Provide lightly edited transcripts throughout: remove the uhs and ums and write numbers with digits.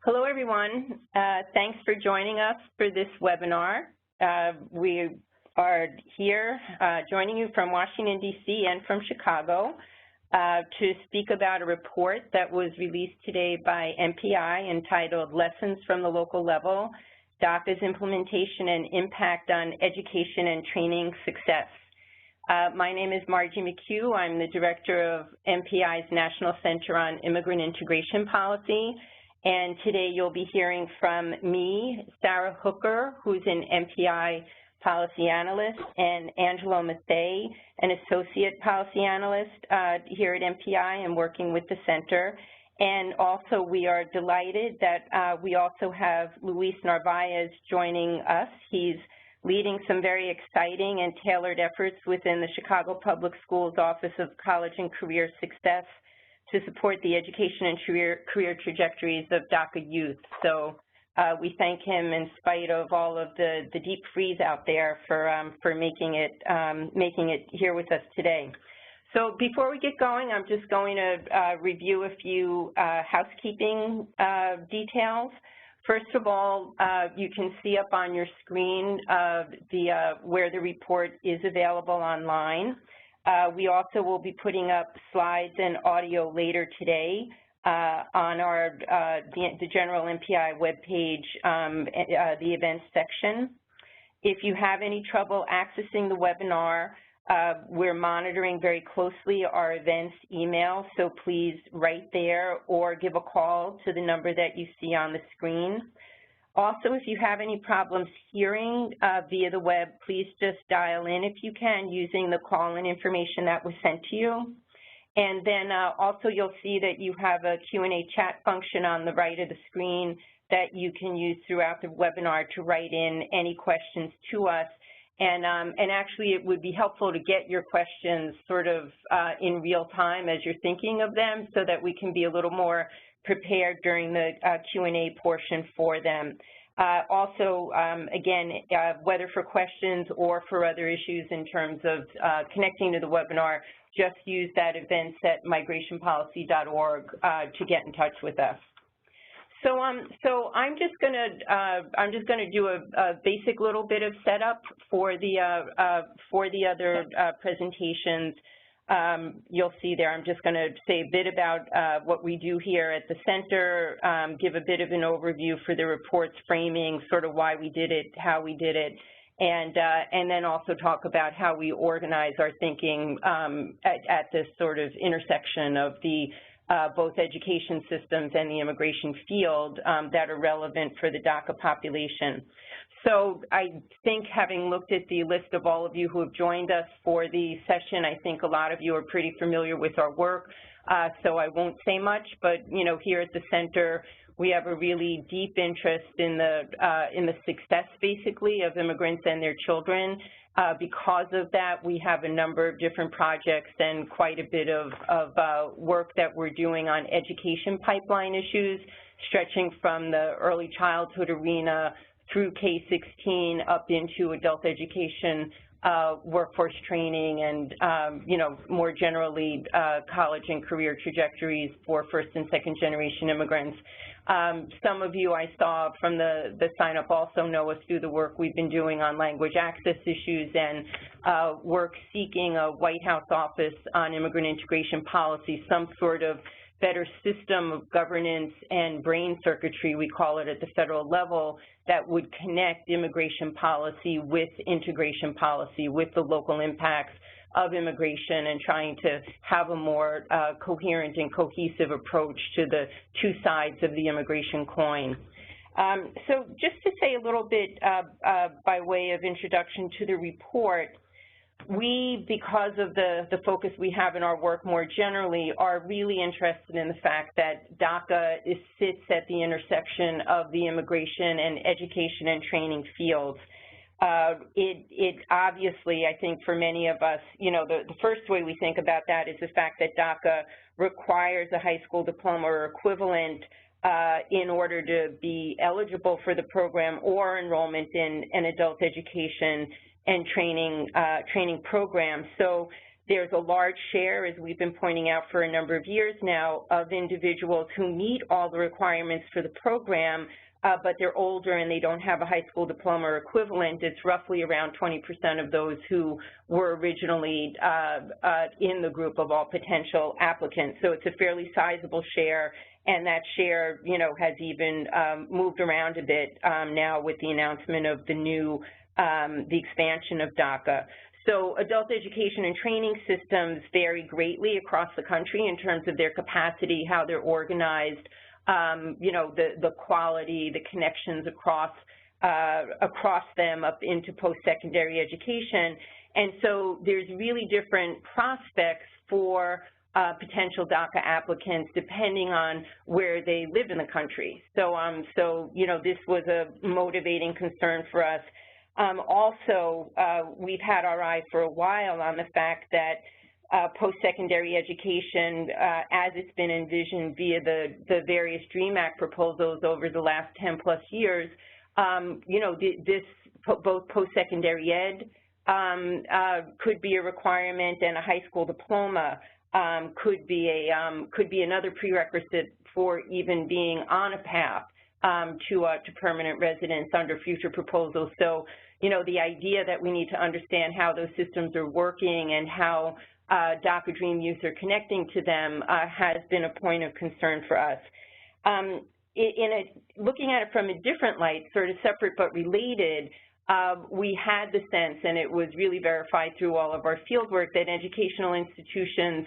Hello, everyone. Thanks for joining us for this webinar. We are here joining you from Washington, D.C. and from Chicago to speak about a report that was released today by MPI entitled Lessons from the Local Level, DACA's Implementation and Impact on Education and Training Success. My name is Margie McHugh. I'm the director of MPI's National Center on Immigrant Integration Policy. And today you'll be hearing from me, Sarah Hooker, who's an MPI policy analyst, and Angelo Mathey, an associate policy analyst here at MPI and working with the center. And also we are delighted that we also have Luis Narvaez joining us. He's leading some very exciting and tailored efforts within the Chicago Public Schools Office of College and Career Success to support the education and career trajectories of DACA youth. So we thank him in spite of all of the deep freeze out there for making it here with us today. So before we get going, I'm just going to review a few housekeeping details. First of all, you can see up on your screen where the report is available online. We also will be putting up slides and audio later today on the general MPI webpage, the events section. If you have any trouble accessing the webinar, we're monitoring very closely our events email, so please write there or give a call to the number that you see on the screen. Also, if you have any problems hearing via the web, please just dial in if you can using the call-in information that was sent to you. And then also you'll see that you have a Q&A chat function on the right of the screen that you can use throughout the webinar to write in any questions to us. And actually it would be helpful to get your questions sort of in real time as you're thinking of them so that we can be a little more prepared during the Q&A portion for them. Also, again, whether for questions or for other issues in terms of connecting to the webinar, just use that events@migrationpolicy.org to get in touch with us. So I'm just gonna do a basic little bit of setup for the other presentations. You'll see there, I'm just going to say a bit about what we do here at the center, give a bit of an overview for the report's framing, sort of why we did it, how we did it, and then also talk about how we organize our thinking at this sort of intersection of the both education systems and the immigration field that are relevant for the DACA population. So I think, having looked at the list of all of you who have joined us for the session, I think a lot of you are pretty familiar with our work, so I won't say much. But here at the center, we have a really deep interest in the success, basically, of immigrants and their children. Because of that, we have a number of different projects and quite a bit of work that we're doing on education pipeline issues, stretching from the early childhood arena through K-16 up into adult education, workforce training, and more generally college and career trajectories for first and second generation immigrants. Some of you I saw from the sign up also know us through the work we've been doing on language access issues and work seeking a White House office on immigrant integration policy, some sort of better system of governance and brain circuitry, we call it at the federal level, that would connect immigration policy with integration policy, with the local impacts of immigration, and trying to have a more coherent and cohesive approach to the two sides of the immigration coin. So just to say a little bit by way of introduction to the report, we, because of the focus we have in our work more generally, are really interested in the fact that DACA sits at the intersection of the immigration and education and training fields. It obviously, I think for many of us, the first way we think about that is the fact that DACA requires a high school diploma or equivalent in order to be eligible for the program or enrollment in an adult education and training program. So there's a large share, as we've been pointing out for a number of years now, of individuals who meet all the requirements for the program, but they're older and they don't have a high school diploma or equivalent. It's roughly around 20% of those who were originally in the group of all potential applicants. So it's a fairly sizable share, and that share, has even moved around a bit now with the announcement of the expansion of DACA. So adult education and training systems vary greatly across the country in terms of their capacity, how they're organized, the quality, the connections across them up into post-secondary education. And so there's really different prospects for potential DACA applicants depending on where they live in the country. So, this was a motivating concern for us. Also, we've had our eye for a while on the fact that post-secondary education, as it's been envisioned via the various DREAM Act proposals over the last 10+ years, both post-secondary ed could be a requirement, and a high school diploma could be another prerequisite for even being on a path to permanent residence under future proposals. So, the idea that we need to understand how those systems are working and how DACA Dream youth are connecting to them has been a point of concern for us. Looking at it from a different light, sort of separate but related, we had the sense, and it was really verified through all of our fieldwork, that educational institutions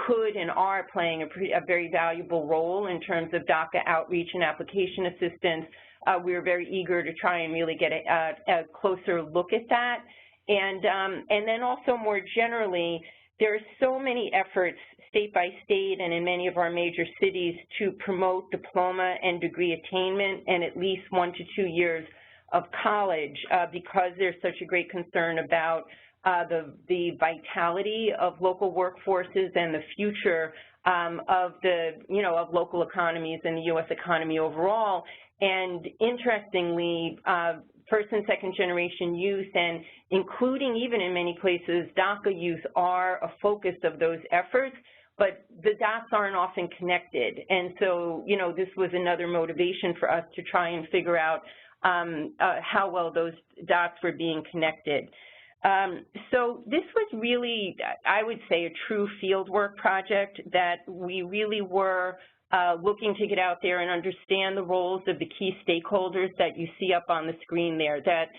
could and are playing a very valuable role in terms of DACA outreach and application assistance. We were very eager to try and really get a closer look at that. And then also more generally, there are so many efforts state by state and in many of our major cities to promote diploma and degree attainment and at least 1 to 2 years of college because there's such a great concern about the vitality of local workforces and the future of local economies and the U.S. economy overall. And interestingly, first and second generation youth, and including even in many places DACA youth, are a focus of those efforts, but the dots aren't often connected. And so, this was another motivation for us to try and figure out how well those dots were being connected. So this was really, I would say, a true fieldwork project that we really were looking to get out there and understand the roles of the key stakeholders that you see up on the screen there, that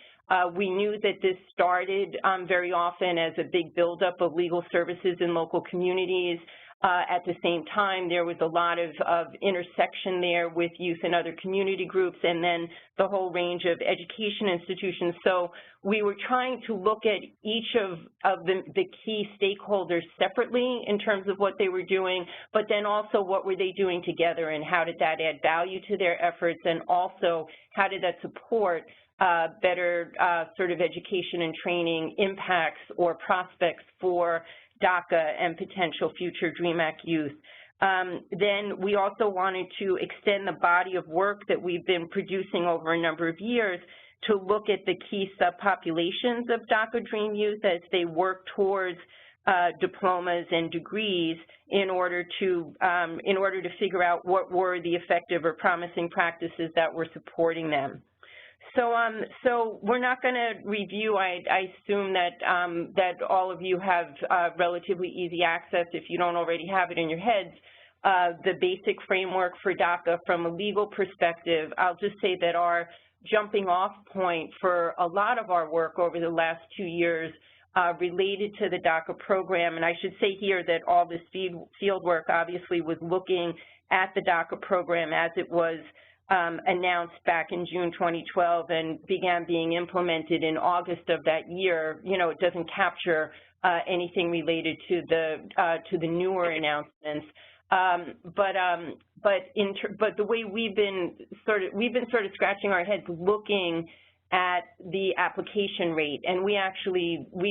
we knew that this started very often as a big buildup of legal services in local communities. At the same time, there was a lot of intersection there with youth and other community groups, and then the whole range of education institutions. So we were trying to look at each of the key stakeholders separately in terms of what they were doing, but then also what were they doing together and how did that add value to their efforts, and also how did that support better sort of education and training impacts or prospects for DACA and potential future DREAM Act youth. Then we also wanted to extend the body of work that we've been producing over a number of years to look at the key subpopulations of DACA Dream youth as they work towards diplomas and degrees in order to figure out what were the effective or promising practices that were supporting them. So we're not going to review. I assume that all of you have relatively easy access, if you don't already have it in your heads, the basic framework for DACA from a legal perspective. I'll just say that our jumping off point for a lot of our work over the last 2 years related to the DACA program, and I should say here that all this field work obviously was looking at the DACA program as it was announced back in June 2012 and began being implemented in August of that year. It doesn't capture anything related to the newer announcements. But the way we've been sort of scratching our heads looking at the application rate. And we've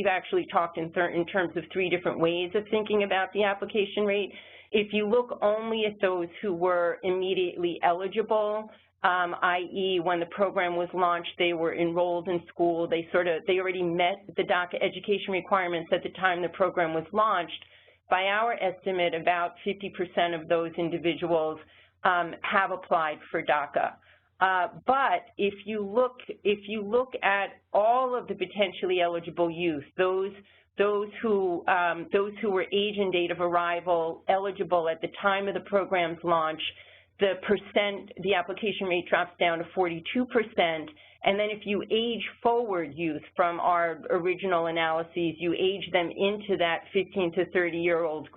actually talked in terms of 3 different ways of thinking about the application rate. If you look only at those who were immediately eligible, i.e. when the program was launched, they were enrolled in school, they already met the DACA education requirements at the time the program was launched, by our estimate, about 50% of those individuals have applied for DACA. But if you look at all of the potentially eligible youth, those who were age and date of arrival eligible at the time of the program's launch, the application rate drops down to 42%. And then if you age forward youth from our original analyses, you age them into that 15 to 30-year-old,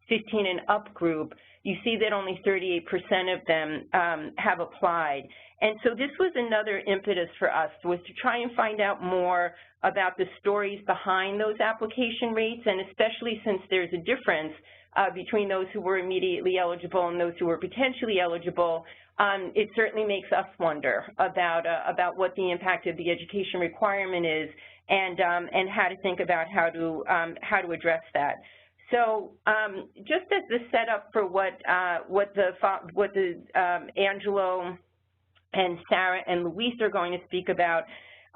15 and up group, you see that only 38% of them have applied. And so this was another impetus for us, was to try and find out more about the stories behind those application rates, and especially since there's a difference between those who were immediately eligible and those who were potentially eligible, it certainly makes us wonder about what the impact of the education requirement is, and how to think about how to address that. So just as the setup for what Angelo and Sarah and Luis are going to speak about,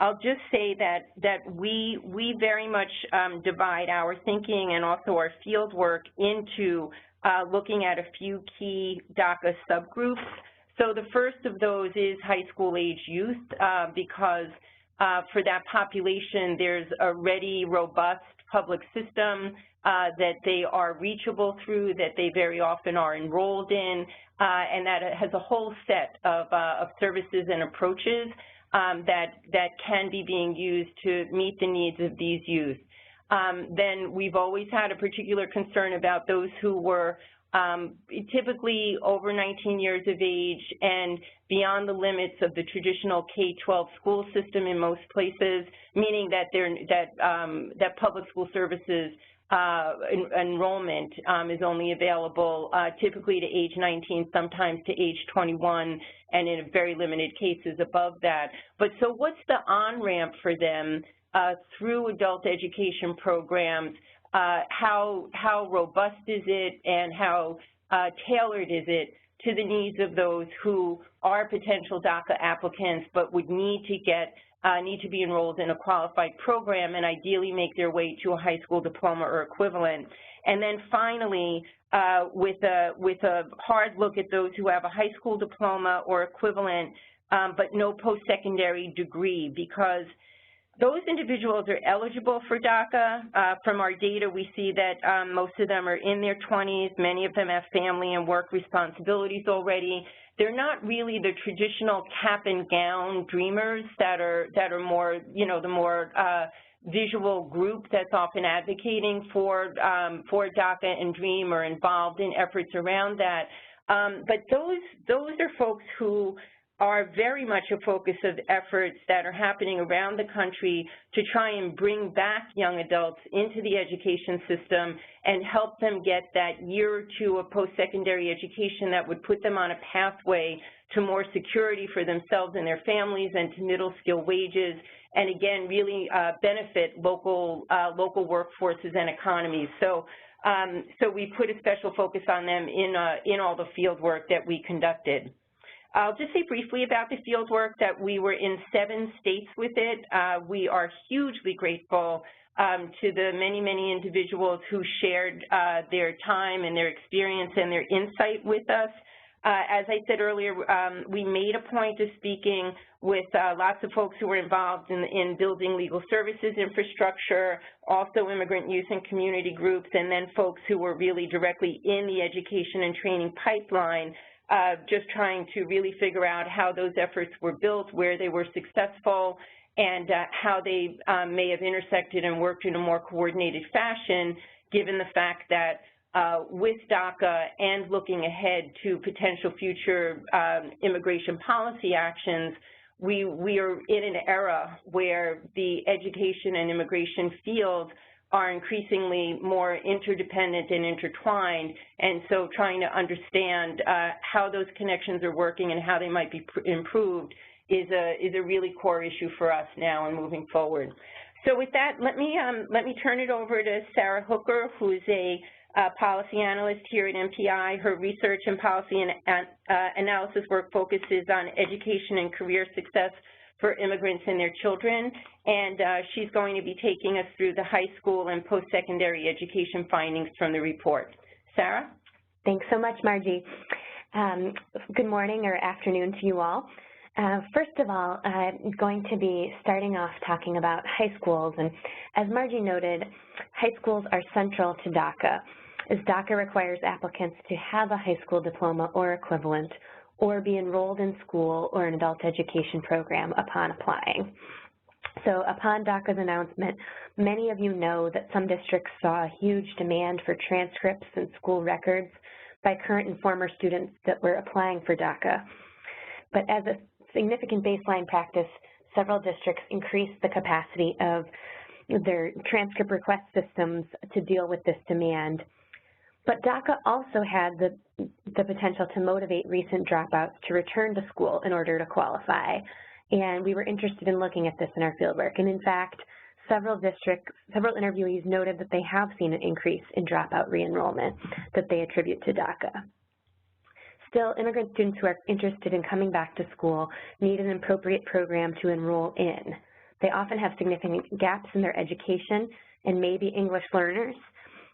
I'll just say that we very much divide our thinking and also our field work into looking at a few key DACA subgroups. So the first of those is high school age youth, because for that population there's a ready, robust public system that they are reachable through, that they very often are enrolled in, and that it has a whole set of services and approaches that can be being used to meet the needs of these youth. Then we've always had a particular concern about those who were typically over 19 years of age and beyond the limits of the traditional K-12 school system in most places, meaning that public school services enrollment is only available typically to age 19, sometimes to age 21, and in very limited cases above that. But so what's the on-ramp for them through adult education programs? How robust is it, and how tailored is it to the needs of those who are potential DACA applicants but would need to be enrolled in a qualified program and ideally make their way to a high school diploma or equivalent? And then finally, with a hard look at those who have a high school diploma or equivalent but no post-secondary degree, because those individuals are eligible for DACA. From our data, we see that most of them are in their 20s. Many of them have family and work responsibilities already. They're not really the traditional cap and gown dreamers that are more, the more visual group that's often advocating for DACA and DREAM or involved in efforts around that. But those are folks who are very much a focus of efforts that are happening around the country to try and bring back young adults into the education system and help them get that year or two of post-secondary education that would put them on a pathway to more security for themselves and their families and to middle skill wages, and again, really benefit local workforces and economies. So we put a special focus on them in all the field work that we conducted. I'll just say briefly about the field work that we were in 7 states with it. We are hugely grateful to the many, many individuals who shared their time and their experience and their insight with us. As I said earlier, we made a point of speaking with lots of folks who were involved in building legal services infrastructure, also immigrant youth and community groups, and then folks who were really directly in the education and training pipeline, just trying to really figure out how those efforts were built, where they were successful, and how they may have intersected and worked in a more coordinated fashion, given the fact that with DACA and looking ahead to potential future immigration policy actions, we are in an era where the education and immigration fields are increasingly more interdependent and intertwined, and so trying to understand how those connections are working and how they might be improved is a really core issue for us now and moving forward. So with that, let me turn it over to Sarah Hooker, who is a policy analyst here at MPI. Her research and policy analysis work focuses on education and career success for immigrants and their children, and she's going to be taking us through the high school and post-secondary education findings from the report. Sarah? Thanks so much, Margie. Good morning or afternoon to you all. First of all, I'm going to be starting off talking about high schools, and as Margie noted, high schools are central to DACA, as DACA requires applicants to have a high school diploma or equivalent or be enrolled in school or an adult education program upon applying. So upon DACA's announcement, many of you know that some districts saw a huge demand for transcripts and school records by current and former students that were applying for DACA. But as a significant baseline practice, several districts increased the capacity of their transcript request systems to deal with this demand. But DACA also had the potential to motivate recent dropouts to return to school in order to qualify. And we were interested in looking at this in our fieldwork. And in fact, several interviewees noted that they have seen an increase in dropout re-enrollment that they attribute to DACA. Still, immigrant students who are interested in coming back to school need an appropriate program to enroll in. They often have significant gaps in their education and may be English learners.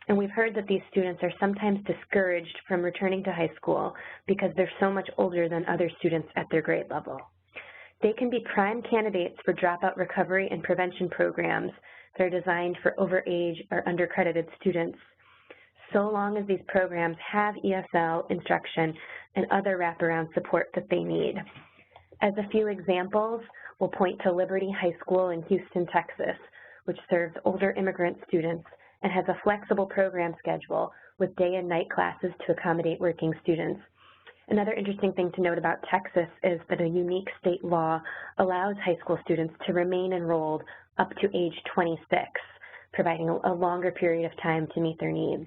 And we've heard that these students are sometimes discouraged from returning to high school because they're so much older than other students at their grade level. They can be prime candidates for dropout recovery and prevention programs that are designed for overage or undercredited students, so long as these programs have ESL instruction and other wraparound support that they need. As a few examples, we'll point to Liberty High School in Houston, Texas, which serves older immigrant students and has a flexible program schedule with day and night classes to accommodate working students. Another interesting thing to note about Texas is that a unique state law allows high school students to remain enrolled up to age 26, providing a longer period of time to meet their needs.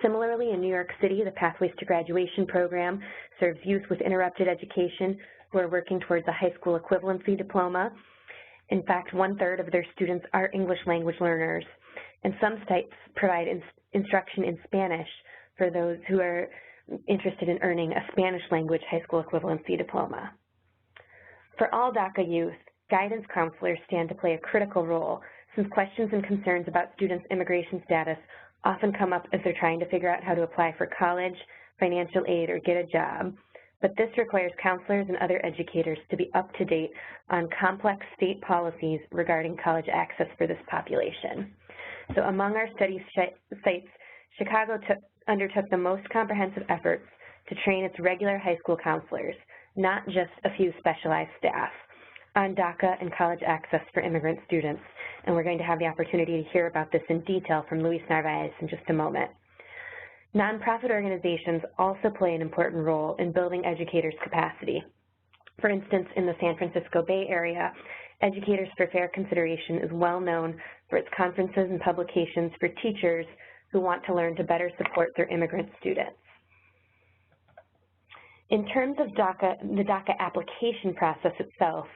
Similarly, in New York City, the Pathways to Graduation program serves youth with interrupted education who are working towards a high school equivalency diploma. In fact, 1/3 of their students are English language learners, and some sites provide instruction in Spanish for those who are interested in earning a Spanish language high school equivalency diploma. For all DACA youth, guidance counselors stand to play a critical role, since questions and concerns about students' immigration status often come up as they're trying to figure out how to apply for college, financial aid, or get a job. But this requires counselors and other educators to be up to date on complex state policies regarding college access for this population. So among our study sites, Chicago undertook the most comprehensive efforts to train its regular high school counselors, not just a few specialized staff, on DACA and college access for immigrant students. And we're going to have the opportunity to hear about this in detail from Luis Narvaez in just a moment. Nonprofit organizations also play an important role in building educators' capacity. For instance, in the San Francisco Bay Area, Educators for Fair Consideration is well known for its conferences and publications for teachers who want to learn to better support their immigrant students. In terms of the DACA application process itself,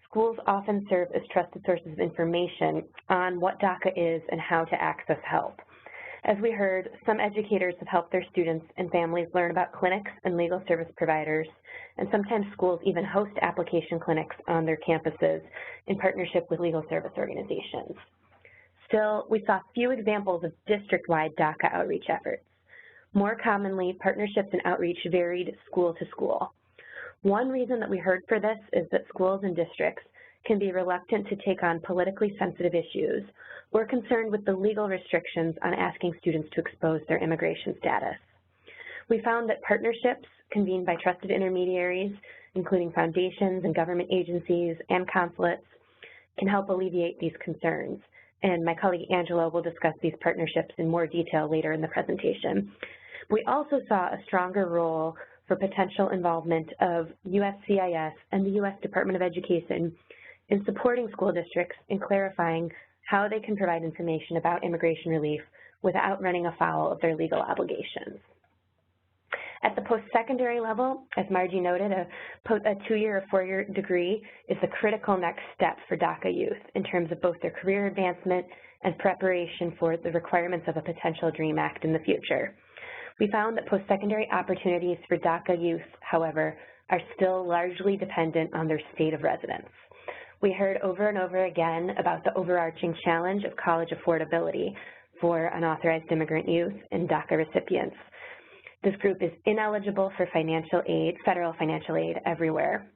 schools often serve as trusted sources of information on what DACA is and how to access help. As we heard, some educators have helped their students and families learn about clinics and legal service providers, and sometimes schools even host application clinics on their campuses in partnership with legal service organizations. Still, we saw few examples of district-wide DACA outreach efforts. More commonly, partnerships and outreach varied school to school. One reason that we heard for this is that schools and districts can be reluctant to take on politically sensitive issues or concerned with the legal restrictions on asking students to expose their immigration status. We found that partnerships convened by trusted intermediaries, including foundations and government agencies and consulates, can help alleviate these concerns. And my colleague Angela will discuss these partnerships in more detail later in the presentation. We also saw a stronger role for potential involvement of USCIS and the U.S. Department of Education in supporting school districts in clarifying how they can provide information about immigration relief without running afoul of their legal obligations. At the post-secondary level, as Margie noted, a 2-year or 4-year degree is the critical next step for DACA youth in terms of both their career advancement and preparation for the requirements of a potential DREAM Act in the future. We found that post-secondary opportunities for DACA youth, however, are still largely dependent on their state of residence. We heard over and over again about the overarching challenge of college affordability for unauthorized immigrant youth and DACA recipients. This group is ineligible for financial aid, federal financial aid everywhere.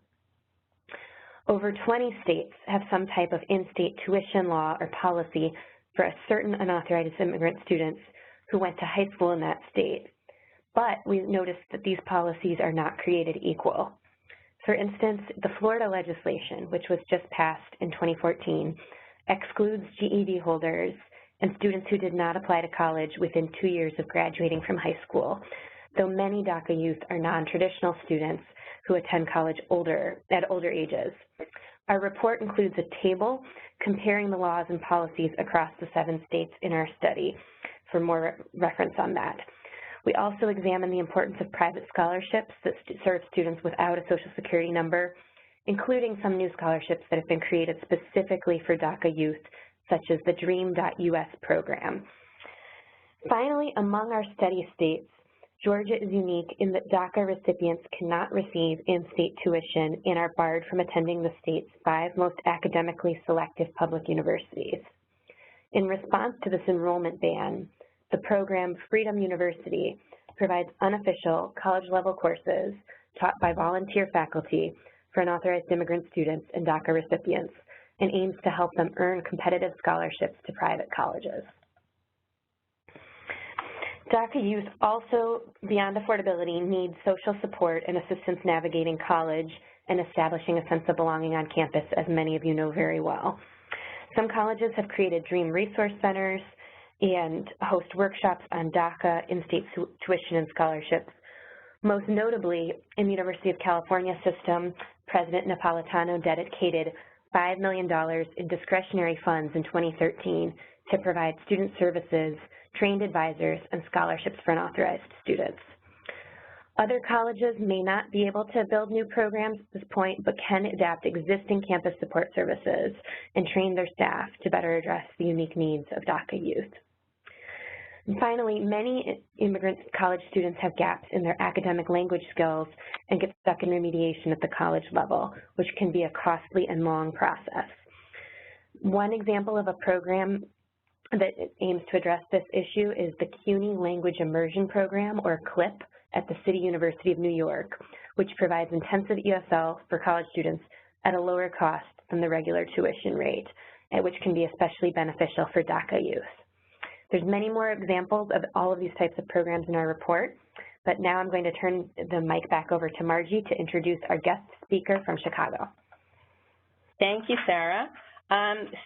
Over 20 states have some type of in-state tuition law or policy for a certain unauthorized immigrant students who went to high school in that state. But we noticed that these policies are not created equal. For instance, the Florida legislation, which was just passed in 2014, excludes GED holders and students who did not apply to college within 2 years of graduating from high school, though many DACA youth are non-traditional students who attend college at older ages. Our report includes a table comparing the laws and policies across the 7 states in our study for more reference on that. We also examine the importance of private scholarships that serve students without a Social Security number, including some new scholarships that have been created specifically for DACA youth, such as the DREAM.US program. Finally, among our study states, Georgia is unique in that DACA recipients cannot receive in-state tuition and are barred from attending the state's 5 most academically selective public universities. In response to this enrollment ban, the program Freedom University provides unofficial college-level courses taught by volunteer faculty for unauthorized immigrant students and DACA recipients and aims to help them earn competitive scholarships to private colleges. DACA youth also, beyond affordability, need social support and assistance navigating college and establishing a sense of belonging on campus, as many of you know very well. Some colleges have created DREAM resource centers and host workshops on DACA, in-state tuition and scholarships. Most notably, in the University of California system, President Napolitano dedicated $5 million in discretionary funds in 2013 to provide student services, trained advisors, and scholarships for unauthorized students. Other colleges may not be able to build new programs at this point, but can adapt existing campus support services and train their staff to better address the unique needs of DACA youth. And finally, many immigrant college students have gaps in their academic language skills and get stuck in remediation at the college level, which can be a costly and long process. One example of a program that aims to address this issue is the CUNY Language Immersion Program, or CLIP, at the City University of New York, which provides intensive ESL for college students at a lower cost than the regular tuition rate, which can be especially beneficial for DACA youth. There's many more examples of all of these types of programs in our report, but now I'm going to turn the mic back over to Margie to introduce our guest speaker from Chicago. Thank you, Sarah.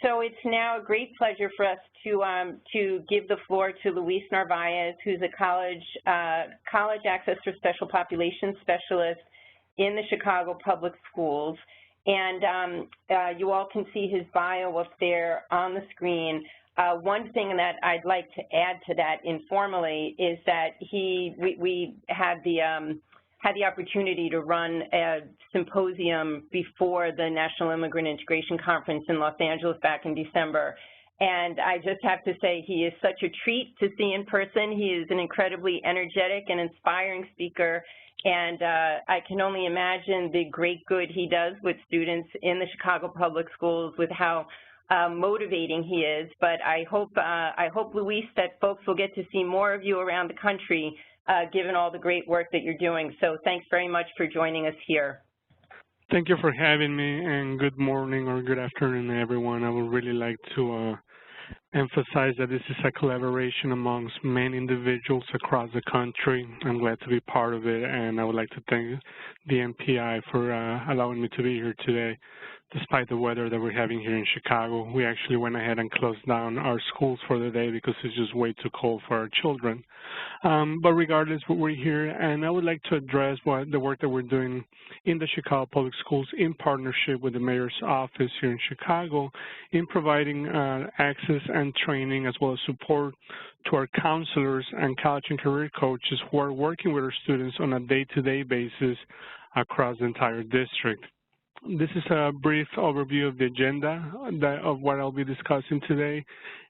So it's now a great pleasure for us to give the floor to Luis Narvaez, who's a college access for special population specialist in the Chicago Public Schools. And you all can see his bio up there on the screen. One thing that I'd like to add to that informally is that we had the opportunity to run a symposium before the National Immigrant Integration Conference in Los Angeles back in December. And I just have to say he is such a treat to see in person. He is an incredibly energetic and inspiring speaker, and I can only imagine the great good he does with students in the Chicago Public Schools with how motivating he is. But I hope, Luis, that folks will get to see more of you around the country given all the great work that you're doing. So thanks very much for joining us here. Thank you for having me, and good morning or good afternoon, everyone. I would really like to emphasize that this is a collaboration amongst many individuals across the country. I'm glad to be part of it, and I would like to thank the NPI for allowing me to be here today. despite the weather that we're having here in Chicago. We actually went ahead and closed down our schools for the day because it's just way too cold for our children. But regardless, we're here, and I would like to address the work that we're doing in the Chicago Public Schools in partnership with the Mayor's Office here in Chicago in providing access and training as well as support to our counselors and college and career coaches who are working with our students on a day-to-day basis across the entire district. This is a brief overview of the agenda of what I'll be discussing today,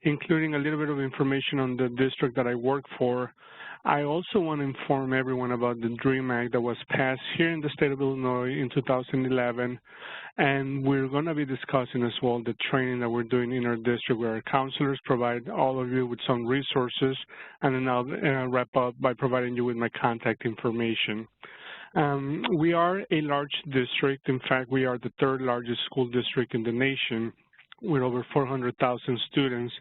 including a little bit of information on the district that I work for. I also want to inform everyone about the DREAM Act that was passed here in the state of Illinois in 2011, and we're going to be discussing as well the training that we're doing in our district where our counselors provide all of you with some resources, and then I'll wrap up by providing you with my contact information. We are a large district. In fact, we are the third largest school district in the nation with over 400,000 students.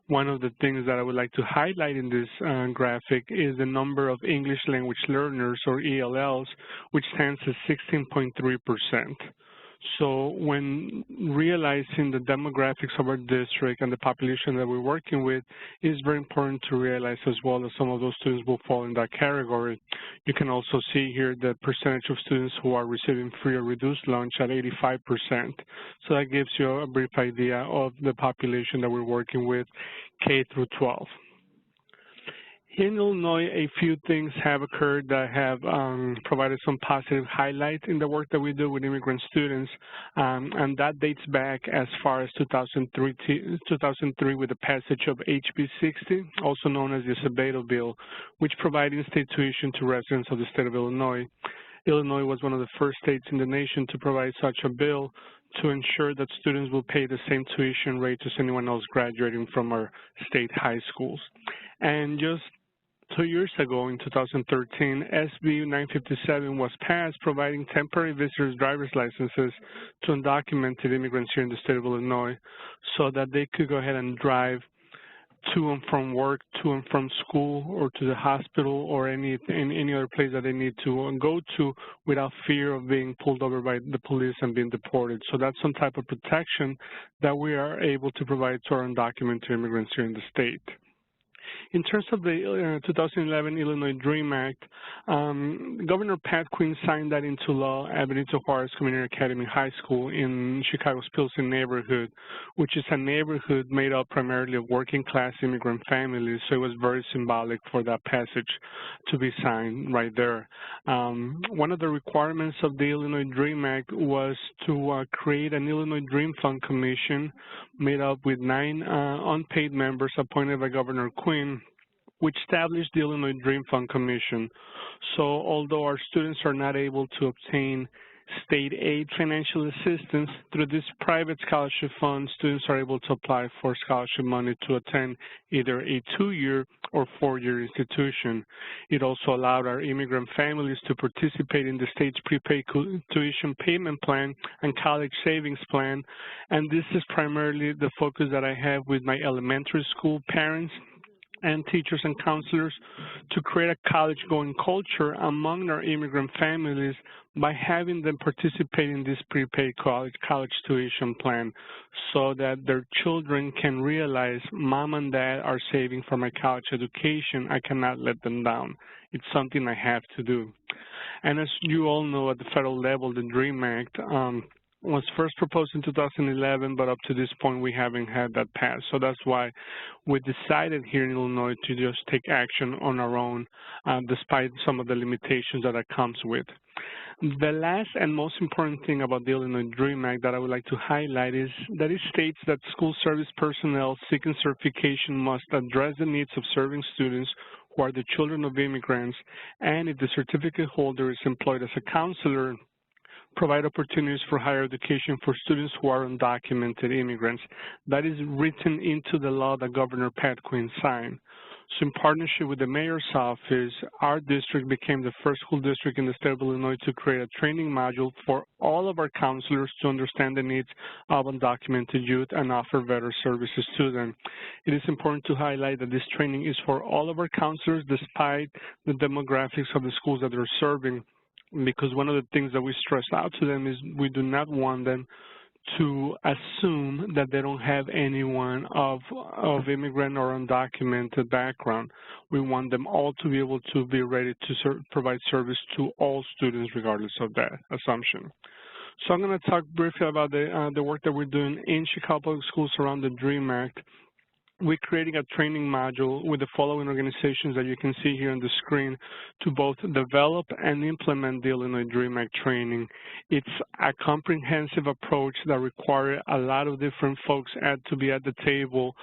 One of the things that I would like to highlight in this graphic is the number of English language learners, or ELLs, which stands at 16.3%. So when realizing the demographics of our district and the population that we're working with, it's very important to realize as well that some of those students will fall in that category. You can also see here the percentage of students who are receiving free or reduced lunch at 85%. So that gives you a brief idea of the population that we're working with, K through 12. Here in Illinois, a few things have occurred that have provided some positive highlight in the work that we do with immigrant students, and that dates back as far as 2003 with the passage of HB 60, also known as the Sebato Bill, which provided in-state tuition to residents of the state of Illinois. Illinois was one of the first states in the nation to provide such a bill to ensure that students will pay the same tuition rate as anyone else graduating from our state high schools. And just 2 years ago, in 2013, SB 957 was passed, providing temporary visitors' driver's licenses to undocumented immigrants here in the state of Illinois so that they could go ahead and drive to and from work, to and from school, or to the hospital, or any other place that they need to go to without fear of being pulled over by the police and being deported. So that's some type of protection that we are able to provide to our undocumented immigrants here in the state. In terms of the 2011 Illinois DREAM Act, Governor Pat Quinn signed that into law at Benito Juarez Community Academy High School in Chicago's Pilsen neighborhood, which is a neighborhood made up primarily of working-class immigrant families, so it was very symbolic for that passage to be signed right there. One of the requirements of the Illinois DREAM Act was to create an Illinois Dream Fund Commission made up with 9 unpaid members appointed by Governor Quinn, which established the Illinois Dream Fund Commission. So although our students are not able to obtain state aid financial assistance, through this private scholarship fund, students are able to apply for scholarship money to attend either a 2-year or 4-year institution. It also allowed our immigrant families to participate in the state's prepaid tuition payment plan and college savings plan, and this is primarily the focus that I have with my elementary school parents and teachers and counselors to create a college-going culture among our immigrant families by having them participate in this prepaid college tuition plan so that their children can realize mom and dad are saving for my college education. I cannot let them down. It's something I have to do. And as you all know, at the federal level, the DREAM Act was first proposed in 2011, but up to this point we haven't had that passed. So that's why we decided here in Illinois to just take action on our own, despite some of the limitations that it comes with. The last and most important thing about the Illinois DREAM Act that I would like to highlight is that it states that school service personnel seeking certification must address the needs of serving students who are the children of immigrants, and if the certificate holder is employed as a counselor, provide opportunities for higher education for students who are undocumented immigrants. That is written into the law that Governor Pat Quinn signed. So in partnership with the Mayor's Office, our district became the first school district in the state of Illinois to create a training module for all of our counselors to understand the needs of undocumented youth and offer better services to them. It is important to highlight that this training is for all of our counselors despite the demographics of the schools that they're serving, because one of the things that we stress out to them is we do not want them to assume that they don't have anyone of immigrant or undocumented background. We want them all to be able to be ready to provide service to all students regardless of that assumption. So I'm going to talk briefly about the work that we're doing in Chicago Public Schools around the DREAM Act. We're creating a training module with the following organizations that you can see here on the screen to both develop and implement the Illinois DREAM Act training. It's a comprehensive approach that requires a lot of different folks to be at the table,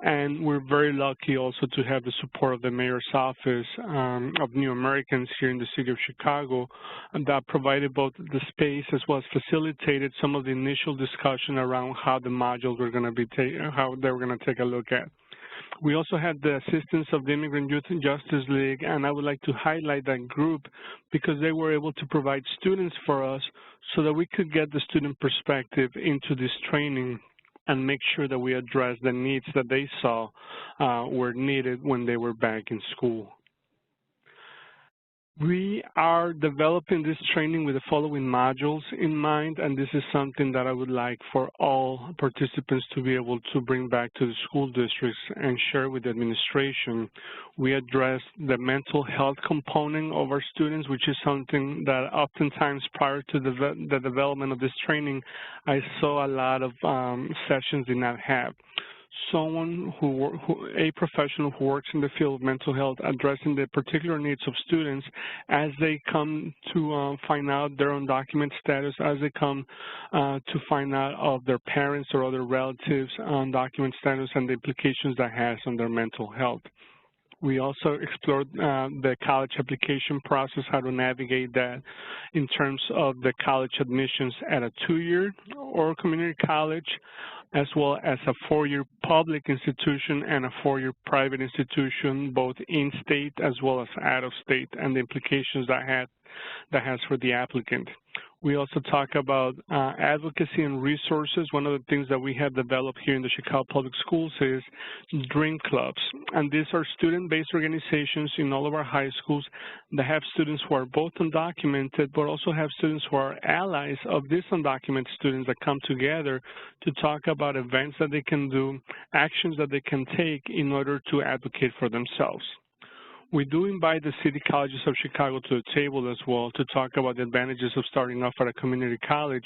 and we're very lucky also to have the support of the Mayor's Office of New Americans here in the city of Chicago that provided both the space as well as facilitated some of the initial discussion around how the modules were going to be how they were going to take a look at. We also had the assistance of the Immigrant Youth and Justice League, and I would like to highlight that group because they were able to provide students for us so that we could get the student perspective into this training and make sure that we address the needs that they saw were needed when they were back in school. We are developing this training with the following modules in mind, and this is something that I would like for all participants to be able to bring back to the school districts and share with the administration. We address the mental health component of our students, which is something that oftentimes prior to the development of this training, I saw a lot of sessions did not have. Someone a professional who works in the field of mental health, addressing the particular needs of students as they come to find out their undocumented status, as they come to find out of their parents or other relatives' undocumented status and the implications that has on their mental health. We also explored the college application process, how to navigate that in terms of the college admissions at a 2-year or community college, as well as a 4-year public institution and a 4-year private institution, both in-state as well as out-of-state, and the implications that has for the applicant. We also talk about advocacy and resources. One of the things that we have developed here in the Chicago Public Schools is Dream Clubs. And these are student-based organizations in all of our high schools that have students who are both undocumented, but also have students who are allies of these undocumented students that come together to talk about events that they can do, actions that they can take in order to advocate for themselves. We do invite the City Colleges of Chicago to the table as well to talk about the advantages of starting off at a community college.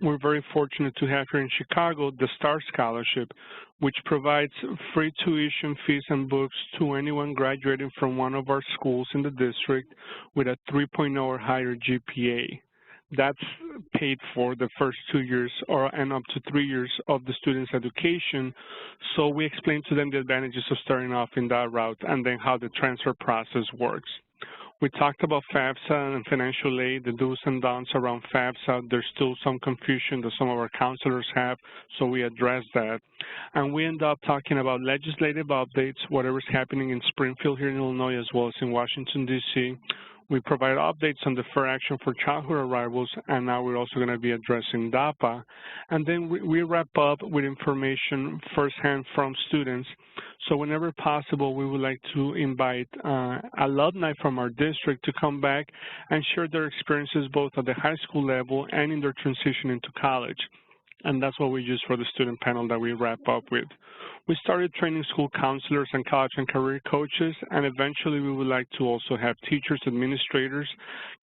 We're very fortunate to have here in Chicago the STAR Scholarship, which provides free tuition, fees, and books to anyone graduating from one of our schools in the district with a 3.0 or higher GPA. That's paid for the first 2 years and up to 3 years of the student's education. So we explain to them the advantages of starting off in that route and then how the transfer process works. We talked about FAFSA and financial aid, the do's and don'ts around FAFSA. There's still some confusion that some of our counselors have, so we address that. And we end up talking about legislative updates, whatever's happening in Springfield here in Illinois as well as in Washington, D.C. We provide updates on deferred action for childhood arrivals, and now we're also going to be addressing DAPA. And then we wrap up with information firsthand from students. So whenever possible, we would like to invite alumni from our district to come back and share their experiences both at the high school level and in their transition into college. And that's what we use for the student panel that we wrap up with. We started training school counselors and college and career coaches, and eventually we would like to also have teachers, administrators,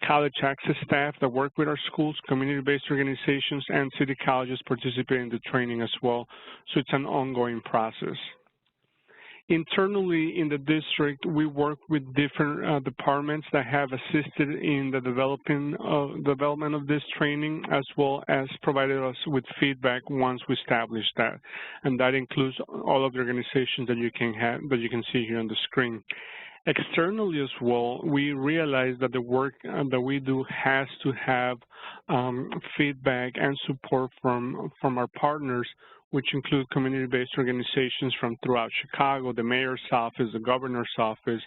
college access staff that work with our schools, community-based organizations, and city colleges participate in the training as well. So it's an ongoing process. Internally in the district, we work with different departments that have assisted in the development of this training, as well as provided us with feedback once we establish that. And that includes all of the organizations that you can see here on the screen. Externally as well, we realize that the work that we do has to have feedback and support from our partners, which include community-based organizations from throughout Chicago, the Mayor's Office, the Governor's Office,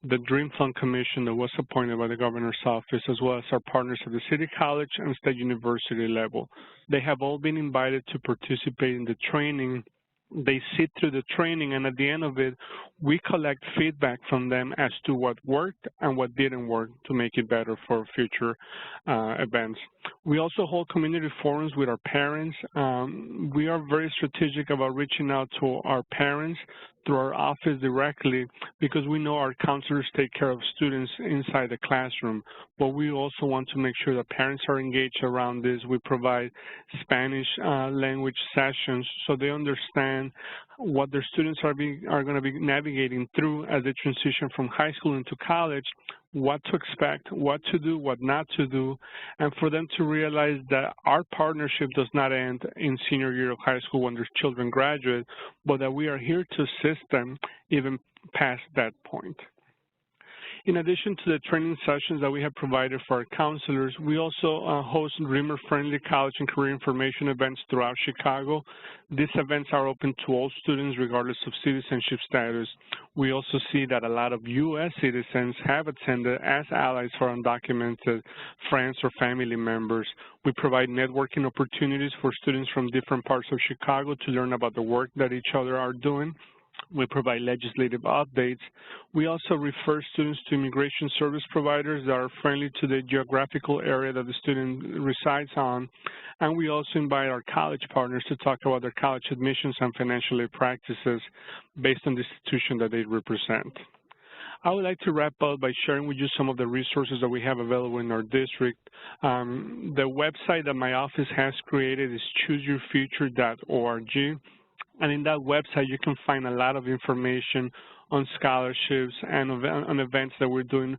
the Dream Fund Commission that was appointed by the Governor's Office, as well as our partners at the City College and State University level. They have all been invited to participate in the training They sit through the training, and at the end of it, we collect feedback from them as to what worked and what didn't work to make it better for future events. We also hold community forums with our parents. We are very strategic about reaching out to our parents through our office directly because we know our counselors take care of students inside the classroom, but we also want to make sure that parents are engaged around this. We provide Spanish language sessions so they understand what their students are going to be navigating through as they transition from high school into college, what to expect, what to do, what not to do, and for them to realize that our partnership does not end in senior year of high school when their children graduate, but that we are here to assist them even past that point. In addition to the training sessions that we have provided for our counselors, we also host Dreamer-friendly college and career information events throughout Chicago. These events are open to all students regardless of citizenship status. We also see that a lot of U.S. citizens have attended as allies for undocumented friends or family members. We provide networking opportunities for students from different parts of Chicago to learn about the work that each other are doing. We provide legislative updates. We also refer students to immigration service providers that are friendly to the geographical area that the student resides on. And we also invite our college partners to talk about their college admissions and financial aid practices based on the institution that they represent. I would like to wrap up by sharing with you some of the resources that we have available in our district. The website that my office has created is chooseyourfuture.org. And in that website, you can find a lot of information on scholarships and on events that we're doing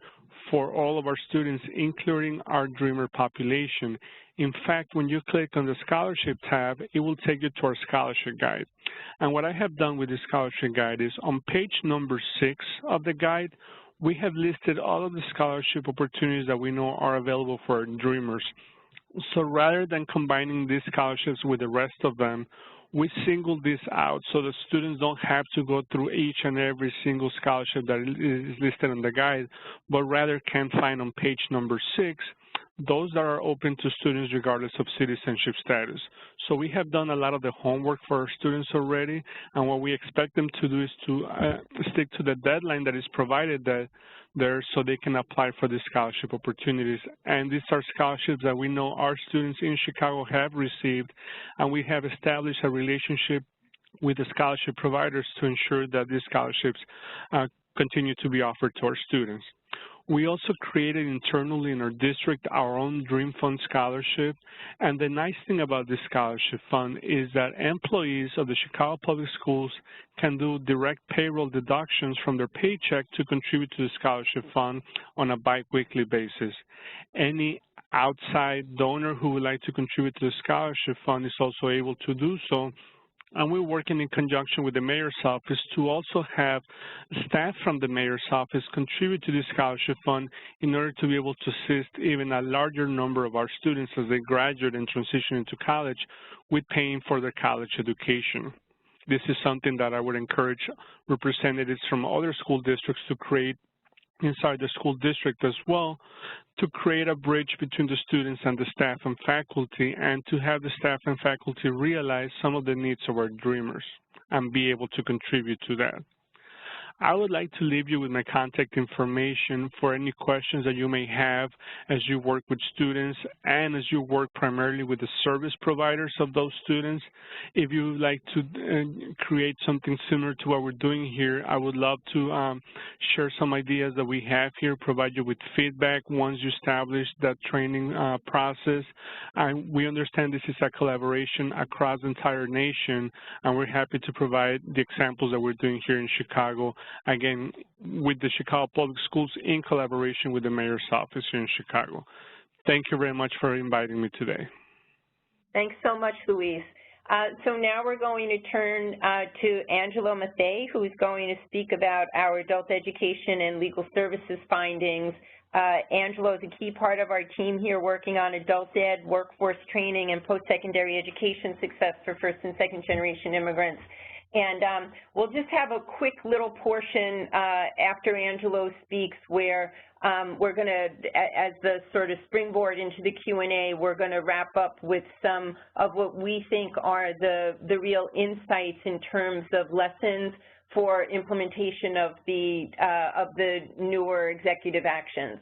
for all of our students, including our Dreamer population. In fact, when you click on the scholarship tab, it will take you to our scholarship guide. And what I have done with the scholarship guide is on page number 6 of the guide, we have listed all of the scholarship opportunities that we know are available for our Dreamers. So rather than combining these scholarships with the rest of them, we single this out so the students don't have to go through each and every single scholarship that is listed on the guide, but rather can find on page number 6 those that are open to students regardless of citizenship status. So we have done a lot of the homework for our students already, and what we expect them to do is to stick to the deadline that is provided there so they can apply for the scholarship opportunities. And these are scholarships that we know our students in Chicago have received, and we have established a relationship with the scholarship providers to ensure that these scholarships continue to be offered to our students. We also created internally in our district our own Dream Fund scholarship, and the nice thing about this scholarship fund is that employees of the Chicago Public Schools can do direct payroll deductions from their paycheck to contribute to the scholarship fund on a biweekly basis. Any outside donor who would like to contribute to the scholarship fund is also able to do so. And we're working in conjunction with the mayor's office to also have staff from the mayor's office contribute to the scholarship fund in order to be able to assist even a larger number of our students as they graduate and transition into college with paying for their college education. This is something that I would encourage representatives from other school districts to create inside the school district as well, to create a bridge between the students and the staff and faculty, and to have the staff and faculty realize some of the needs of our Dreamers and be able to contribute to that. I would like to leave you with my contact information for any questions that you may have as you work with students and as you work primarily with the service providers of those students. If you would like to create something similar to what we're doing here, I would love to share some ideas that we have here, provide you with feedback once you establish that training process. And we understand this is a collaboration across the entire nation, and we're happy to provide the examples that we're doing here in Chicago, again, with the Chicago Public Schools in collaboration with the Mayor's Office here in Chicago. Thank you very much for inviting me today. Thanks so much, Luis. So now we're going to turn to Angelo Mathey, who is going to speak about our adult education and legal services findings. Angelo is a key part of our team here working on adult ed, workforce training, and post-secondary education success for first and second generation immigrants. And we'll just have a quick little portion after Angelo speaks where we're going to, as the sort of springboard into the Q&A, we're going to wrap up with some of what we think are the real insights in terms of lessons for implementation of the newer executive actions.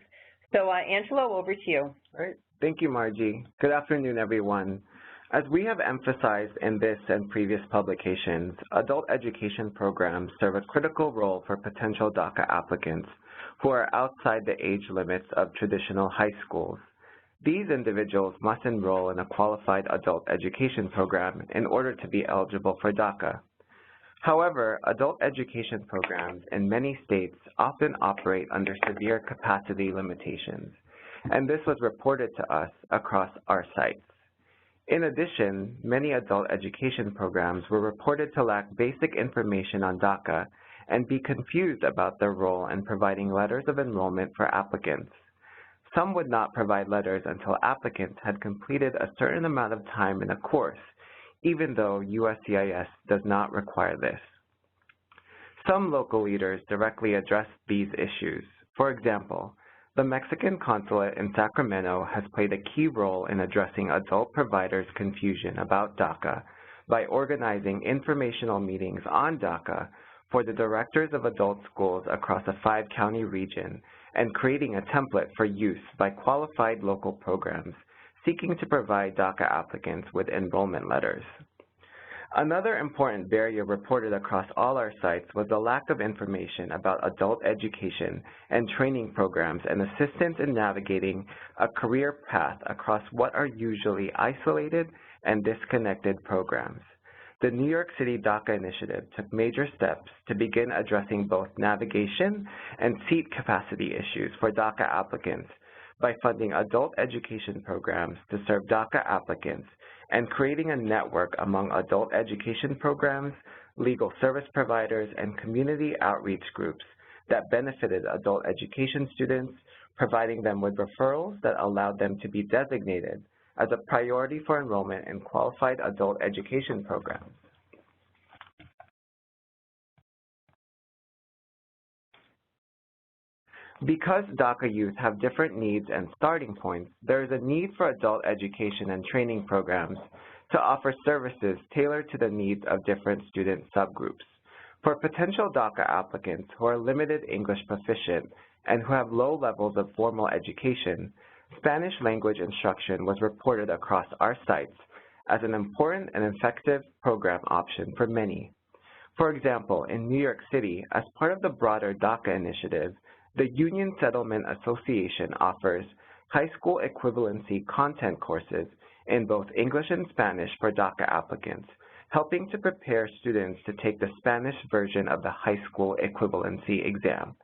So Angelo, over to you. All right. Thank you, Margie. Good afternoon, everyone. As we have emphasized in this and previous publications, adult education programs serve a critical role for potential DACA applicants who are outside the age limits of traditional high schools. These individuals must enroll in a qualified adult education program in order to be eligible for DACA. However, adult education programs in many states often operate under severe capacity limitations, and this was reported to us across our sites. In addition, many adult education programs were reported to lack basic information on DACA and be confused about their role in providing letters of enrollment for applicants. Some would not provide letters until applicants had completed a certain amount of time in a course, even though USCIS does not require this. Some local leaders directly addressed these issues. For example, the Mexican consulate in Sacramento has played a key role in addressing adult providers' confusion about DACA by organizing informational meetings on DACA for the directors of adult schools across a 5-county region and creating a template for use by qualified local programs seeking to provide DACA applicants with enrollment letters. Another important barrier reported across all our sites was the lack of information about adult education and training programs and assistance in navigating a career path across what are usually isolated and disconnected programs. The New York City DACA initiative took major steps to begin addressing both navigation and seat capacity issues for DACA applicants by funding adult education programs to serve DACA applicants and creating a network among adult education programs, legal service providers, and community outreach groups that benefited adult education students, providing them with referrals that allowed them to be designated as a priority for enrollment in qualified adult education programs. Because DACA youth have different needs and starting points, there is a need for adult education and training programs to offer services tailored to the needs of different student subgroups. For potential DACA applicants who are limited English proficient and who have low levels of formal education, Spanish language instruction was reported across our sites as an important and effective program option for many. For example, in New York City, as part of the broader DACA initiative, the Union Settlement Association offers high school equivalency content courses in both English and Spanish for DACA applicants, helping to prepare students to take the Spanish version of the high school equivalency exam.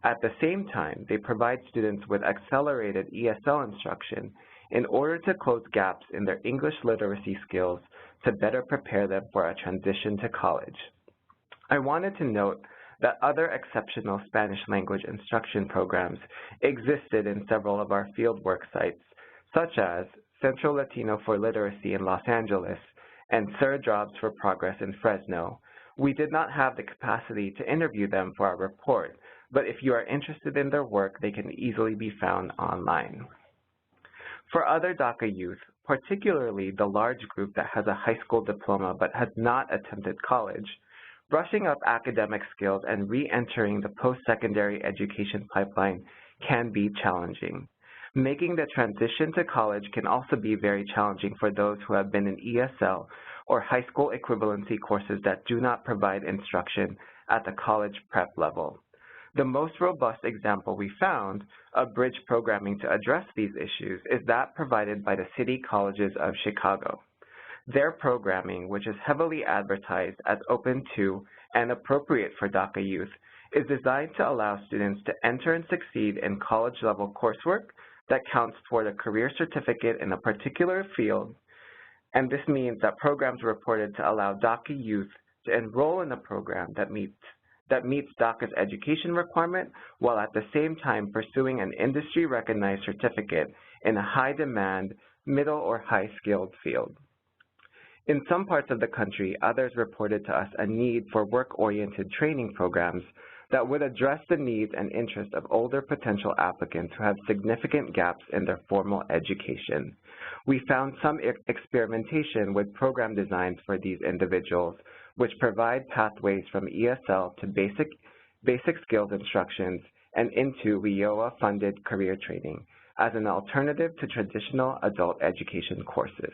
At the same time, they provide students with accelerated ESL instruction in order to close gaps in their English literacy skills to better prepare them for a transition to college. I wanted to note that other exceptional Spanish language instruction programs existed in several of our fieldwork sites, such as Central Latino for Literacy in Los Angeles and Sir Jobs for Progress in Fresno. We did not have the capacity to interview them for our report, but if you are interested in their work, they can easily be found online. For other DACA youth, particularly the large group that has a high school diploma but has not attended college, brushing up academic skills and re-entering the post-secondary education pipeline can be challenging. Making the transition to college can also be very challenging for those who have been in ESL or high school equivalency courses that do not provide instruction at the college prep level. The most robust example we found of bridge programming to address these issues is that provided by the City Colleges of Chicago. Their programming, which is heavily advertised as open to and appropriate for DACA youth, is designed to allow students to enter and succeed in college-level coursework that counts toward a career certificate in a particular field, and this means that programs are reported to allow DACA youth to enroll in a program that meets DACA's education requirement while at the same time pursuing an industry-recognized certificate in a high-demand, middle or high-skilled field. In some parts of the country, others reported to us a need for work-oriented training programs that would address the needs and interests of older potential applicants who have significant gaps in their formal education. We found some experimentation with program designs for these individuals, which provide pathways from ESL to basic skills instructions and into WIOA-funded career training as an alternative to traditional adult education courses.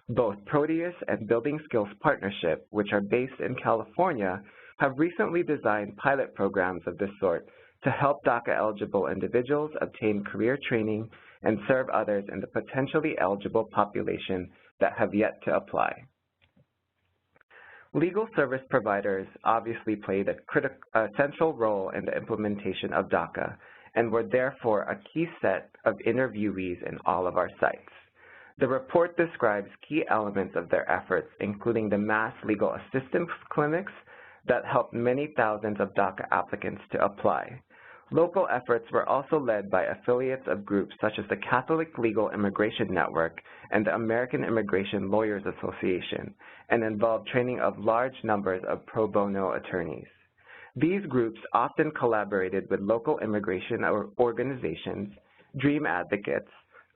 Both Proteus and Building Skills Partnership, which are based in California, have recently designed pilot programs of this sort to help DACA-eligible individuals obtain career training and serve others in the potentially eligible population that have yet to apply. Legal service providers obviously played a central role in the implementation of DACA and were therefore a key set of interviewees in all of our sites. The report describes key elements of their efforts, including the mass legal assistance clinics that helped many thousands of DACA applicants to apply. Local efforts were also led by affiliates of groups such as the Catholic Legal Immigration Network and the American Immigration Lawyers Association, and involved training of large numbers of pro bono attorneys. These groups often collaborated with local immigration organizations, dream advocates,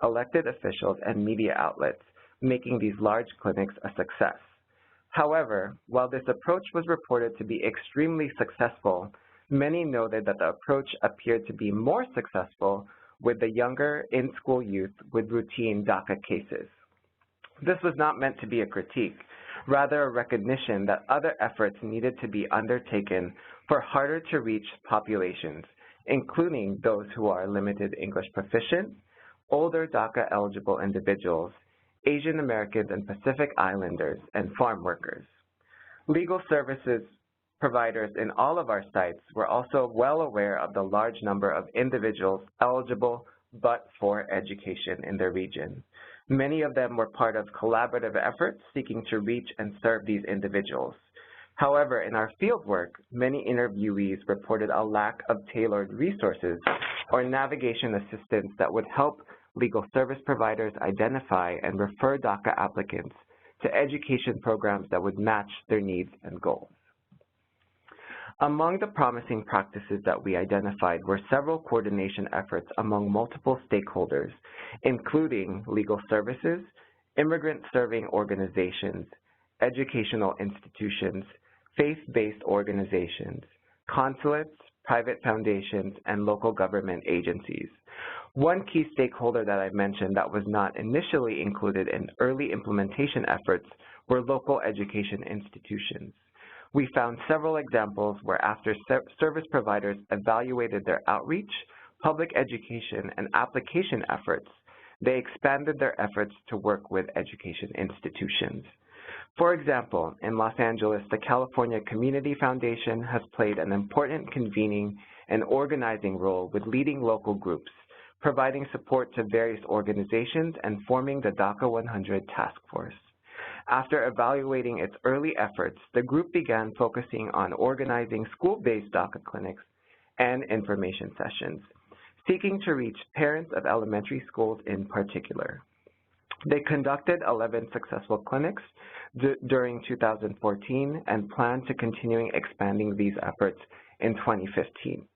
elected officials, and media outlets, making these large clinics a success. However, while this approach was reported to be extremely successful, many noted that the approach appeared to be more successful with the younger in-school youth with routine DACA cases. This was not meant to be a critique, rather a recognition that other efforts needed to be undertaken for harder-to-reach populations, including those who are limited English proficient, older DACA-eligible individuals, Asian Americans and Pacific Islanders, and farm workers. Legal services providers in all of our sites were also well aware of the large number of individuals eligible but for education in their region. Many of them were part of collaborative efforts seeking to reach and serve these individuals. However, in our fieldwork, many interviewees reported a lack of tailored resources or navigation assistance that would help legal service providers identify and refer DACA applicants to education programs that would match their needs and goals. Among the promising practices that we identified were several coordination efforts among multiple stakeholders, including legal services, immigrant serving organizations, educational institutions, faith-based organizations, consulates, private foundations, and local government agencies. One key stakeholder that I mentioned that was not initially included in early implementation efforts were local education institutions. We found several examples where after service providers evaluated their outreach, public education, and application efforts, they expanded their efforts to work with education institutions. For example, in Los Angeles, the California Community Foundation has played an important convening and organizing role with leading local groups, providing support to various organizations and forming the DACA 100 task force. After evaluating its early efforts, the group began focusing on organizing school-based DACA clinics and information sessions, seeking to reach parents of elementary schools in particular. They conducted 11 successful clinics during 2014 and plan to continue expanding these efforts in 2015.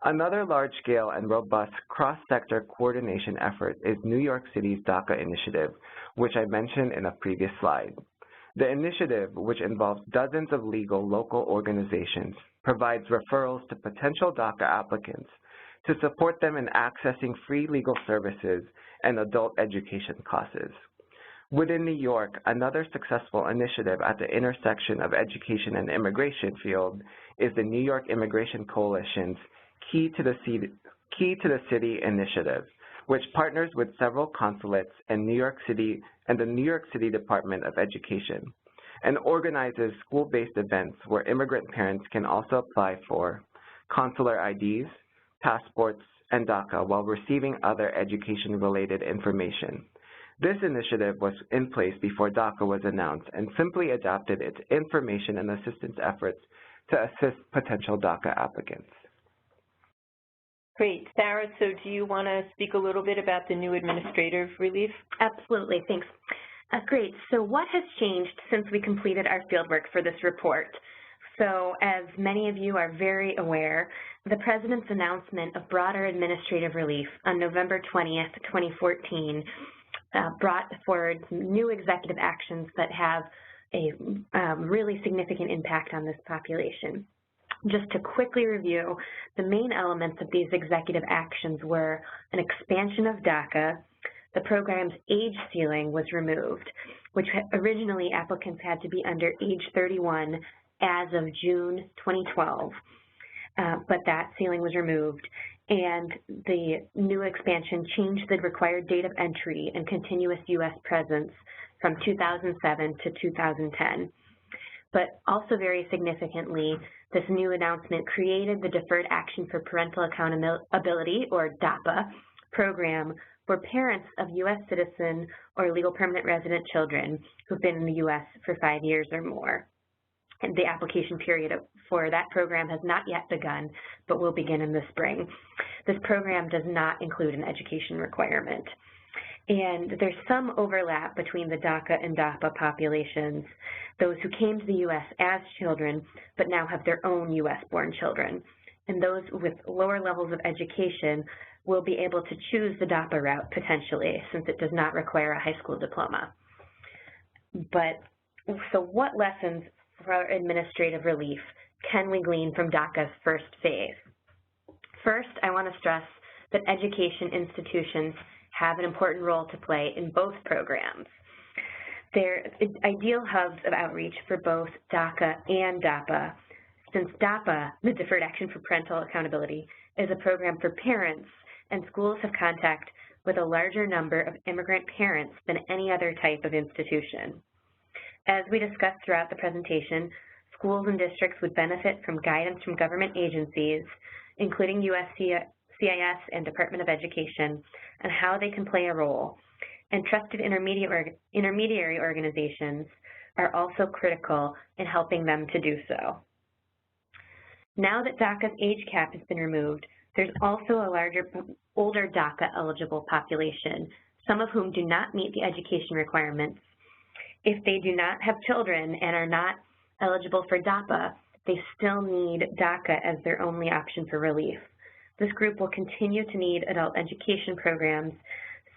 Another large-scale and robust cross-sector coordination effort is New York City's DACA initiative, which I mentioned in a previous slide. The initiative, which involves dozens of legal local organizations, provides referrals to potential DACA applicants to support them in accessing free legal services and adult education classes. Within New York, another successful initiative at the intersection of education and immigration field is the New York Immigration Coalition's Key to the City initiative, which partners with several consulates in New York City and the New York City Department of Education, and organizes school-based events where immigrant parents can also apply for consular IDs, passports, and DACA while receiving other education-related information. This initiative was in place before DACA was announced and simply adapted its information and assistance efforts to assist potential DACA applicants. Great. Sarah, so do you want to speak a little bit about the new administrative relief? Absolutely, thanks. Great. So what has changed since we completed our fieldwork for this report? So as many of you are very aware, the President's announcement of broader administrative relief on November 20th, 2014 brought forward new executive actions that have a really significant impact on this population. Just to quickly review, the main elements of these executive actions were an expansion of DACA. The program's age ceiling was removed, which originally applicants had to be under age 31 as of June 2012, but that ceiling was removed, and the new expansion changed the required date of entry and continuous U.S. presence from 2007 to 2010. But also very significantly, this new announcement created the Deferred Action for Parental Accountability, or DAPA, program for parents of U.S. citizen or legal permanent resident children who've been in the U.S. for 5 years or more. And the application period for that program has not yet begun, but will begin in the spring. This program does not include an education requirement. And there's some overlap between the DACA and DAPA populations, those who came to the U.S. as children, but now have their own U.S.-born children. And those with lower levels of education will be able to choose the DAPA route potentially, since it does not require a high school diploma. But, so what lessons for administrative relief can we glean from DACA's first phase? First, I want to stress that education institutions have an important role to play in both programs. They're ideal hubs of outreach for both DACA and DAPA. Since DAPA, the Deferred Action for Parental Accountability, is a program for parents, and schools have contact with a larger number of immigrant parents than any other type of institution. As we discussed throughout the presentation, schools and districts would benefit from guidance from government agencies, including USCIS and Department of Education, on how they can play a role. And trusted intermediary organizations are also critical in helping them to do so. Now that DACA's age cap has been removed, there's also a larger, older DACA eligible population, some of whom do not meet the education requirements. If they do not have children and are not eligible for DAPA, they still need DACA as their only option for relief. This group will continue to need adult education programs,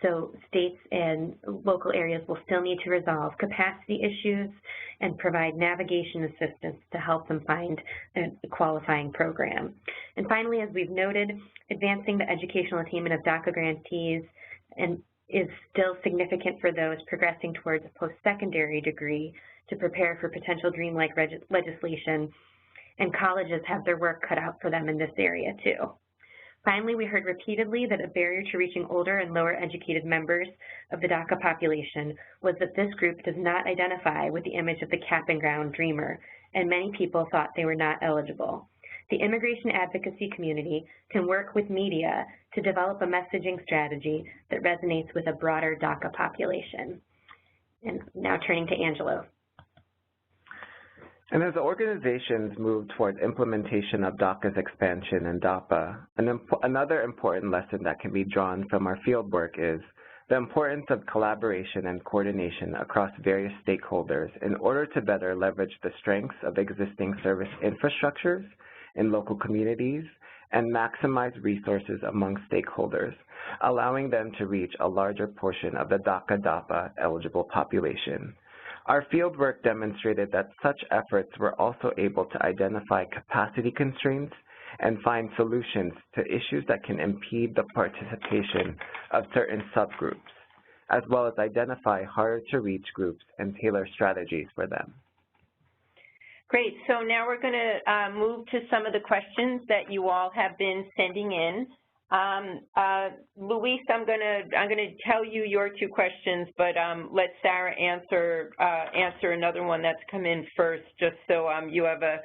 so states and local areas will still need to resolve capacity issues and provide navigation assistance to help them find a qualifying program. And finally, as we've noted, advancing the educational attainment of DACA grantees is still significant for those progressing towards a post-secondary degree to prepare for potential dreamlike legislation, and colleges have their work cut out for them in this area too. Finally, we heard repeatedly that a barrier to reaching older and lower educated members of the DACA population was that this group does not identify with the image of the cap-and-gown dreamer, and many people thought they were not eligible. The immigration advocacy community can work with media to develop a messaging strategy that resonates with a broader DACA population. And now turning to Angelo. And as organizations move toward implementation of DACA's expansion and DAPA, another important lesson that can be drawn from our fieldwork is the importance of collaboration and coordination across various stakeholders in order to better leverage the strengths of existing service infrastructures in local communities and maximize resources among stakeholders, allowing them to reach a larger portion of the DACA-DAPA eligible population. Our fieldwork demonstrated that such efforts were also able to identify capacity constraints and find solutions to issues that can impede the participation of certain subgroups, as well as identify harder-to-reach groups and tailor strategies for them. Great. So now we're going to move to some of the questions that you all have been sending in. Luis, I'm going to tell you your two questions, but let Sarah answer another one that's come in first, just so you have a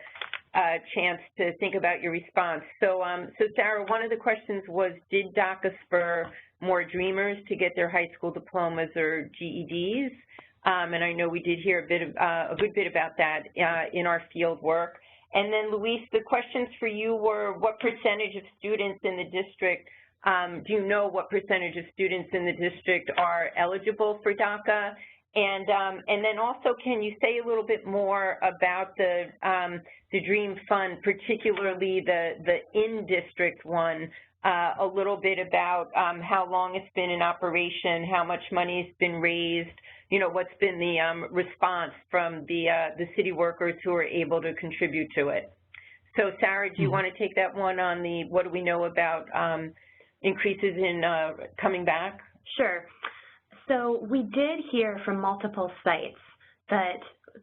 chance to think about your response. So, Sarah, one of the questions was, did DACA spur more dreamers to get their high school diplomas or GEDs? And I know we did hear a good bit about that in our field work. And then, Luis, the questions for you were, what percentage of students in the district, do you know what percentage of students in the district are eligible for DACA? And then also, can you say a little bit more about the DREAM Fund, particularly the in-district one, a little bit about how long it's been in operation, how much money has been raised, you know, what's been the response from the city workers who are able to contribute to it. So, Sarah, do you want to take that one on the what do we know about increases in coming back? Sure. So we did hear from multiple sites that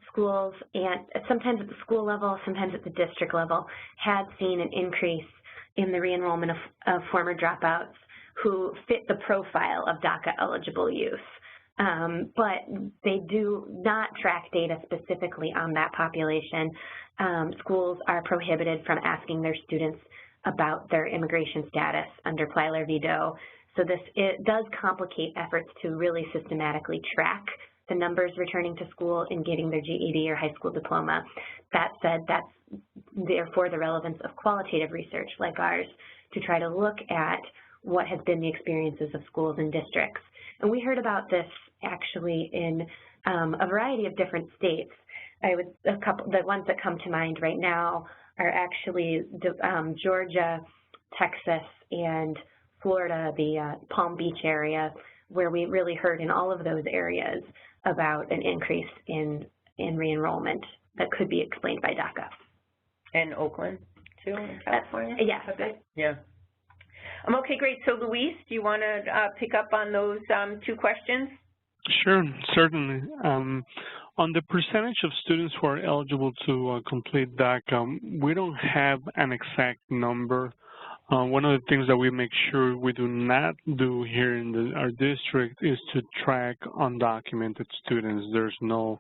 schools, and sometimes at the school level, sometimes at the district level, had seen an increase in the re-enrollment of former dropouts who fit the profile of DACA-eligible youth. But they do not track data specifically on that population. Schools are prohibited from asking their students about their immigration status under Plyler v. Doe. So it does complicate efforts to really systematically track the numbers returning to school and getting their GED or high school diploma. That said, that's therefore the relevance of qualitative research like ours to try to look at what has been the experiences of schools and districts. And we heard about this actually in a variety of different states. The ones that come to mind right now are actually Georgia, Texas, and Florida, the Palm Beach area, where we really heard in all of those areas about an increase in re-enrollment that could be explained by DACA. And Oakland, too, in California? Yes. Yeah. Okay, great. So, Luis, do you want to pick up on those two questions? Sure, certainly. On the percentage of students who are eligible to complete DACA, we don't have an exact number. One of the things that we make sure we do not do here in our district is to track undocumented students. There's no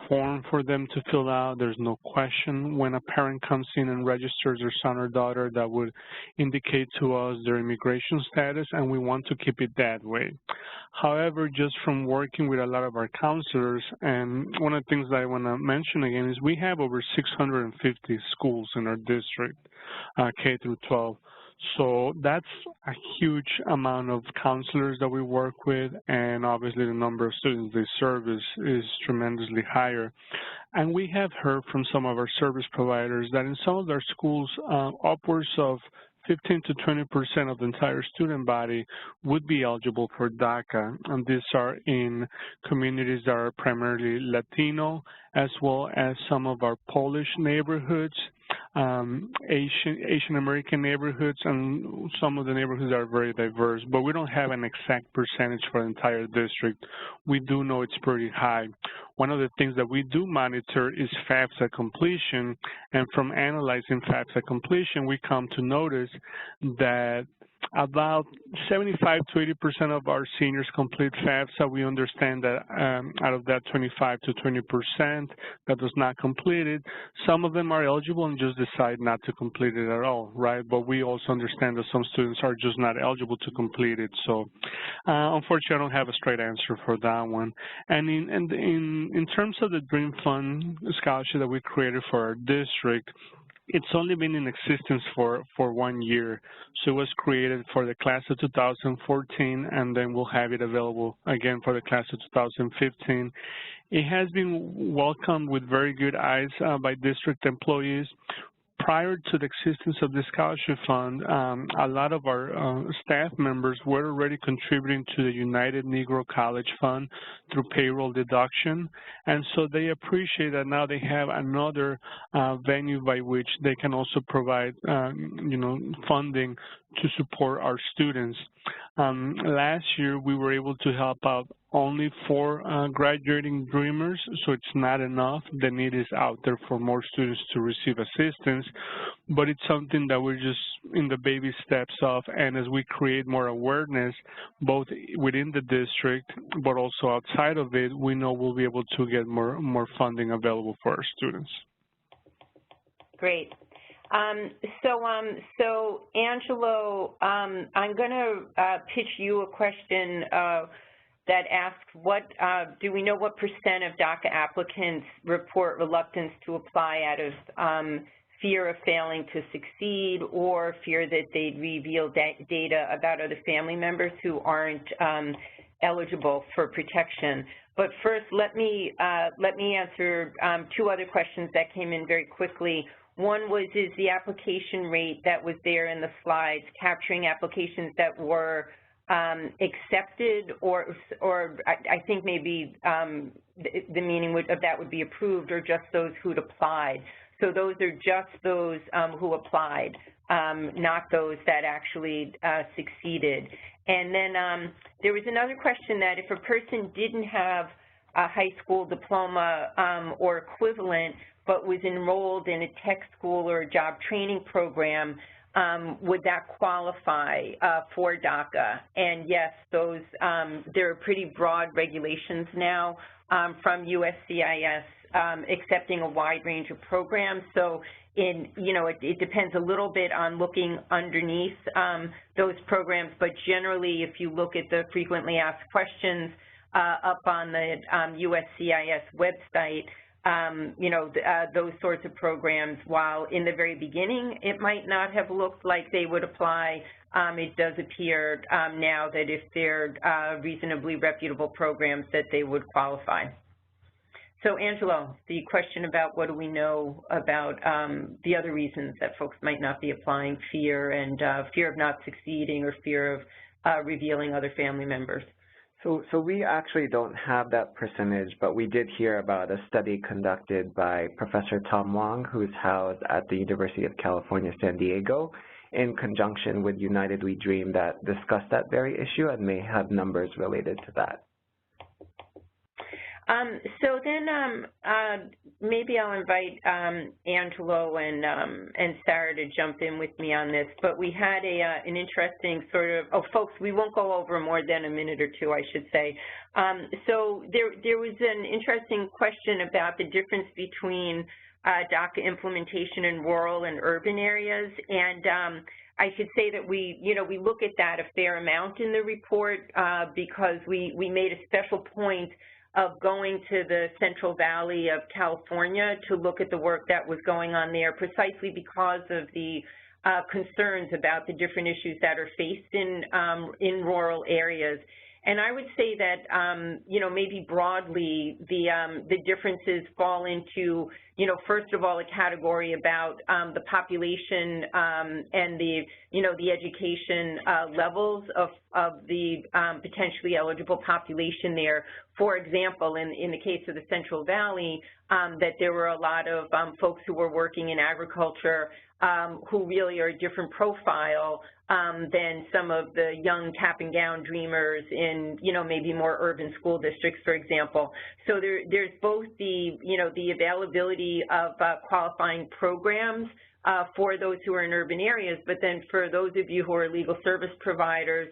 form for them to fill out. There's no question when a parent comes in and registers their son or daughter that would indicate to us their immigration status, and we want to keep it that way. However, just from working with a lot of our counselors, and one of the things that I want to mention again is we have over 650 schools in our district, K through 12. So that's a huge amount of counselors that we work with, and obviously the number of students they serve is tremendously higher. And we have heard from some of our service providers that in some of their schools, upwards of 15 to 20% of the entire student body would be eligible for DACA, and these are in communities that are primarily Latino, as well as some of our Polish neighborhoods, Asian American neighborhoods, and some of the neighborhoods are very diverse, but we don't have an exact percentage for the entire district. We do know it's pretty high. One of the things that we do monitor is FAFSA completion, and from analyzing FAFSA completion, we come to notice that about 75 to 80% of our seniors complete FAFSA. We understand that out of that 25 to 20% that does not complete it, some of them are eligible and just decide not to complete it at all, right? But we also understand that some students are just not eligible to complete it. So unfortunately, I don't have a straight answer for that one. And in terms of the DREAM Fund scholarship that we created for our district, it's only been in existence for 1 year. So it was created for the class of 2014, and then we'll have it available again for the class of 2015. It has been welcomed with very good eyes by district employees. Prior to the existence of the scholarship fund, a lot of our staff members were already contributing to the United Negro College Fund through payroll deduction, and so they appreciate that now they have another venue by which they can also provide, funding to support our students. Last year, we were able to help out only 4 graduating Dreamers, so it's not enough. The need is out there for more students to receive assistance, but it's something that we're just in the baby steps of, and as we create more awareness, both within the district, but also outside of it, we know we'll be able to get more funding available for our students. Great. So Angelo, I'm going to pitch you a question that asks, do we know what % of DACA applicants report reluctance to apply out of fear of failing to succeed or fear that they'd reveal data about other family members who aren't eligible for protection. But first, let me answer two other questions that came in very quickly. One was, is the application rate that was there in the slides capturing applications that were accepted, or I think maybe the meaning of that would be approved, or just those who'd applied. So those are just those who applied, not those that actually succeeded. And then there was another question that if a person didn't have a high school diploma or equivalent, but was enrolled in a tech school or a job training program, would that qualify for DACA? And yes, those there are pretty broad regulations now from USCIS accepting a wide range of programs. So it depends a little bit on looking underneath those programs, but generally if you look at the frequently asked questions up on the USCIS website, those sorts of programs, while in the very beginning it might not have looked like they would apply, it does appear now that if they're reasonably reputable programs that they would qualify. So Angelo, the question about what do we know about the other reasons that folks might not be applying, fear and fear of not succeeding or fear of revealing other family members. So we actually don't have that percentage, but we did hear about a study conducted by Professor Tom Wong, who's housed at the University of California, San Diego, in conjunction with United We Dream, that discussed that very issue and may have numbers related to that. So then maybe I'll invite Angelo and Sarah to jump in with me on this, but we had an interesting sort of, folks, we won't go over more than a minute or two, I should say. So there was an interesting question about the difference between DACA implementation in rural and urban areas, and I should say that we look at that a fair amount in the report because we made a special point of going to the Central Valley of California to look at the work that was going on there, precisely because of the concerns about the different issues that are faced in rural areas. And I would say that, maybe broadly, the differences fall into, first of all, a category about the population and the education levels of the potentially eligible population there. For example, in the case of the Central Valley, that there were a lot of folks who were working in agriculture who really are a different profile than some of the young tap-and-gown dreamers in, maybe more urban school districts, for example. So there's both the, the availability of qualifying programs for those who are in urban areas, but then for those of you who are legal service providers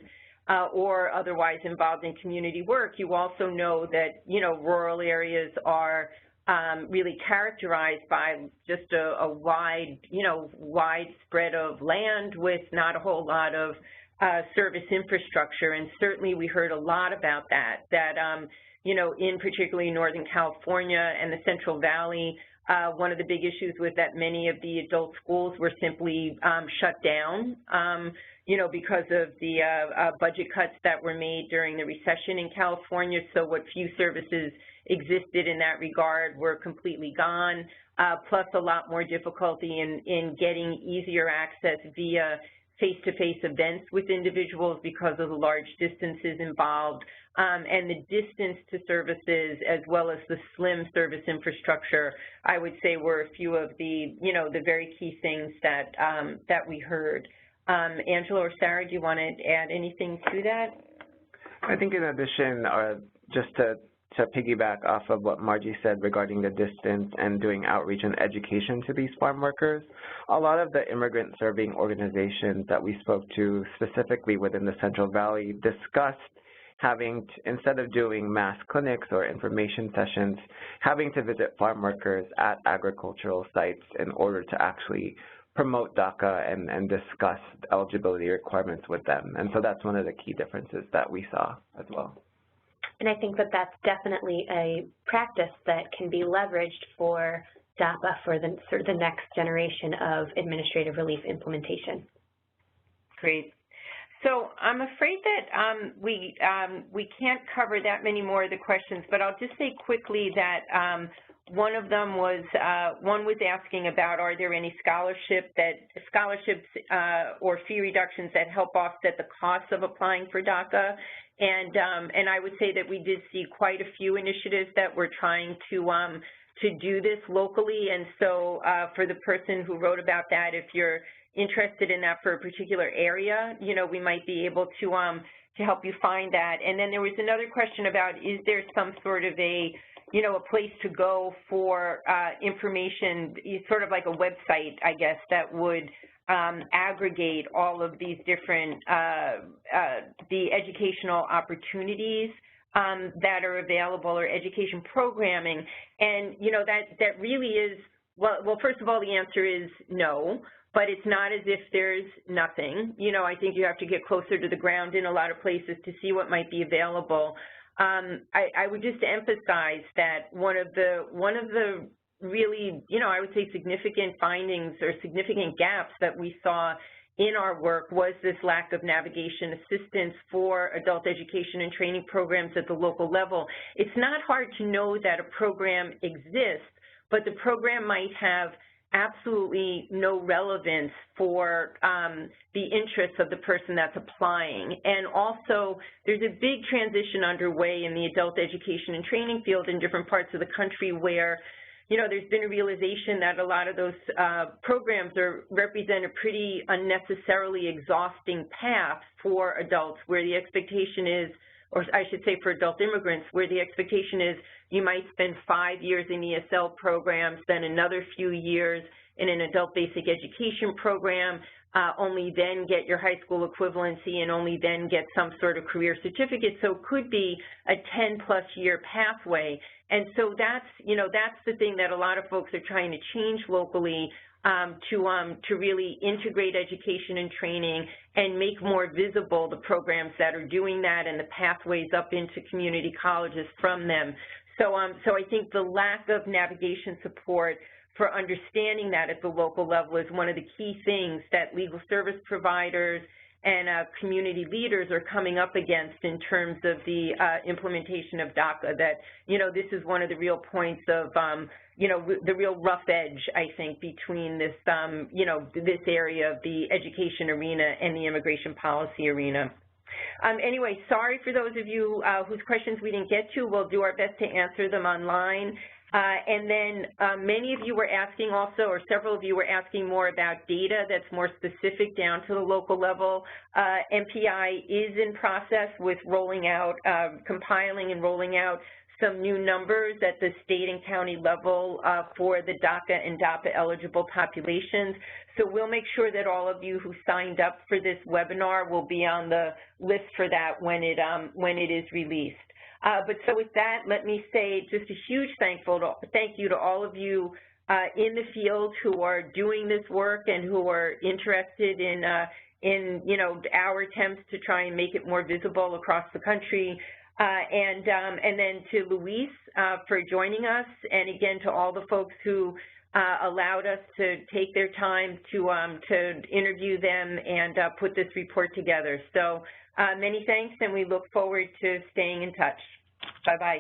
or otherwise involved in community work, you also know that, rural areas are really characterized by just a wide, wide spread of land with not a whole lot of service infrastructure. And certainly we heard a lot about that, in particularly Northern California and the Central Valley, one of the big issues was that many of the adult schools were simply shut down, because of the budget cuts that were made during the recession in California. So what few services existed in that regard were completely gone, plus a lot more difficulty in getting easier access via face-to-face events with individuals because of the large distances involved, and the distance to services as well as the slim service infrastructure, I would say, were a few of the, the very key things that we heard. Angela or Sarah, do you want to add anything to that? I think in addition, just to piggyback off of what Margie said regarding the distance and doing outreach and education to these farm workers, a lot of the immigrant serving organizations that we spoke to specifically within the Central Valley discussed having, instead of doing mass clinics or information sessions, having to visit farm workers at agricultural sites in order to actually promote DACA and discuss eligibility requirements with them. And so that's one of the key differences that we saw as well. And I think that that's definitely a practice that can be leveraged for DACA for the next generation of administrative relief implementation. Great. So I'm afraid that we can't cover that many more of the questions, but I'll just say quickly that one of them was, one was asking about, are there any scholarships or fee reductions that help offset the costs of applying for DACA? And I would say that we did see quite a few initiatives that were trying to do this locally. And so for the person who wrote about that, if you're interested in that for a particular area, you know, we might be able to help you find that. And then there was another question about, is there some sort of a place to go for information, sort of like a website, I guess, that would aggregate all of these different, the educational opportunities that are available, or education programming. And, you know, that really is, well, first of all, the answer is no, but it's not as if there's nothing. You know, I think you have to get closer to the ground in a lot of places to see what might be available. I would just emphasize that one of the really, you know, I would say significant findings or significant gaps that we saw in our work was this lack of navigation assistance for adult education and training programs at the local level. It's not hard to know that a program exists, but the program might have absolutely no relevance for the interests of the person that's applying. And also, there's a big transition underway in the adult education and training field in different parts of the country where, you know, there's been a realization that a lot of those programs represent a pretty unnecessarily exhausting path for adults, where the expectation is, or I should say for adult immigrants, where the expectation is you might spend 5 years in ESL programs, then another few years in an adult basic education program, only then get your high school equivalency, and only then get some sort of career certificate. So it could be a 10-plus year pathway. And so that's, you know, that's the thing that a lot of folks are trying to change locally, to really integrate education and training and make more visible the programs that are doing that and the pathways up into community colleges from them. So, so I think the lack of navigation support for understanding that at the local level is one of the key things that legal service providers and community leaders are coming up against in terms of the implementation of DACA, that, you know, this is one of the real points of, you know, the real rough edge, I think, between this, you know, this area of the education arena and the immigration policy arena. Anyway, sorry for those of you whose questions we didn't get to. We'll do our best to answer them online. And then many of you were asking also, or several of you were asking more about data that's more specific down to the local level. MPI is in process with rolling out, compiling and rolling out some new numbers at the state and county level for the DACA and DAPA eligible populations. So we'll make sure that all of you who signed up for this webinar will be on the list for that when it is released. But so with that, let me say just a huge thank you to all of you in the field who are doing this work and who are interested in you know, our attempts to try and make it more visible across the country. And then to Luis for joining us, and again to all the folks who allowed us to take their time to interview them and put this report together. So many thanks, and we look forward to staying in touch. Bye-bye.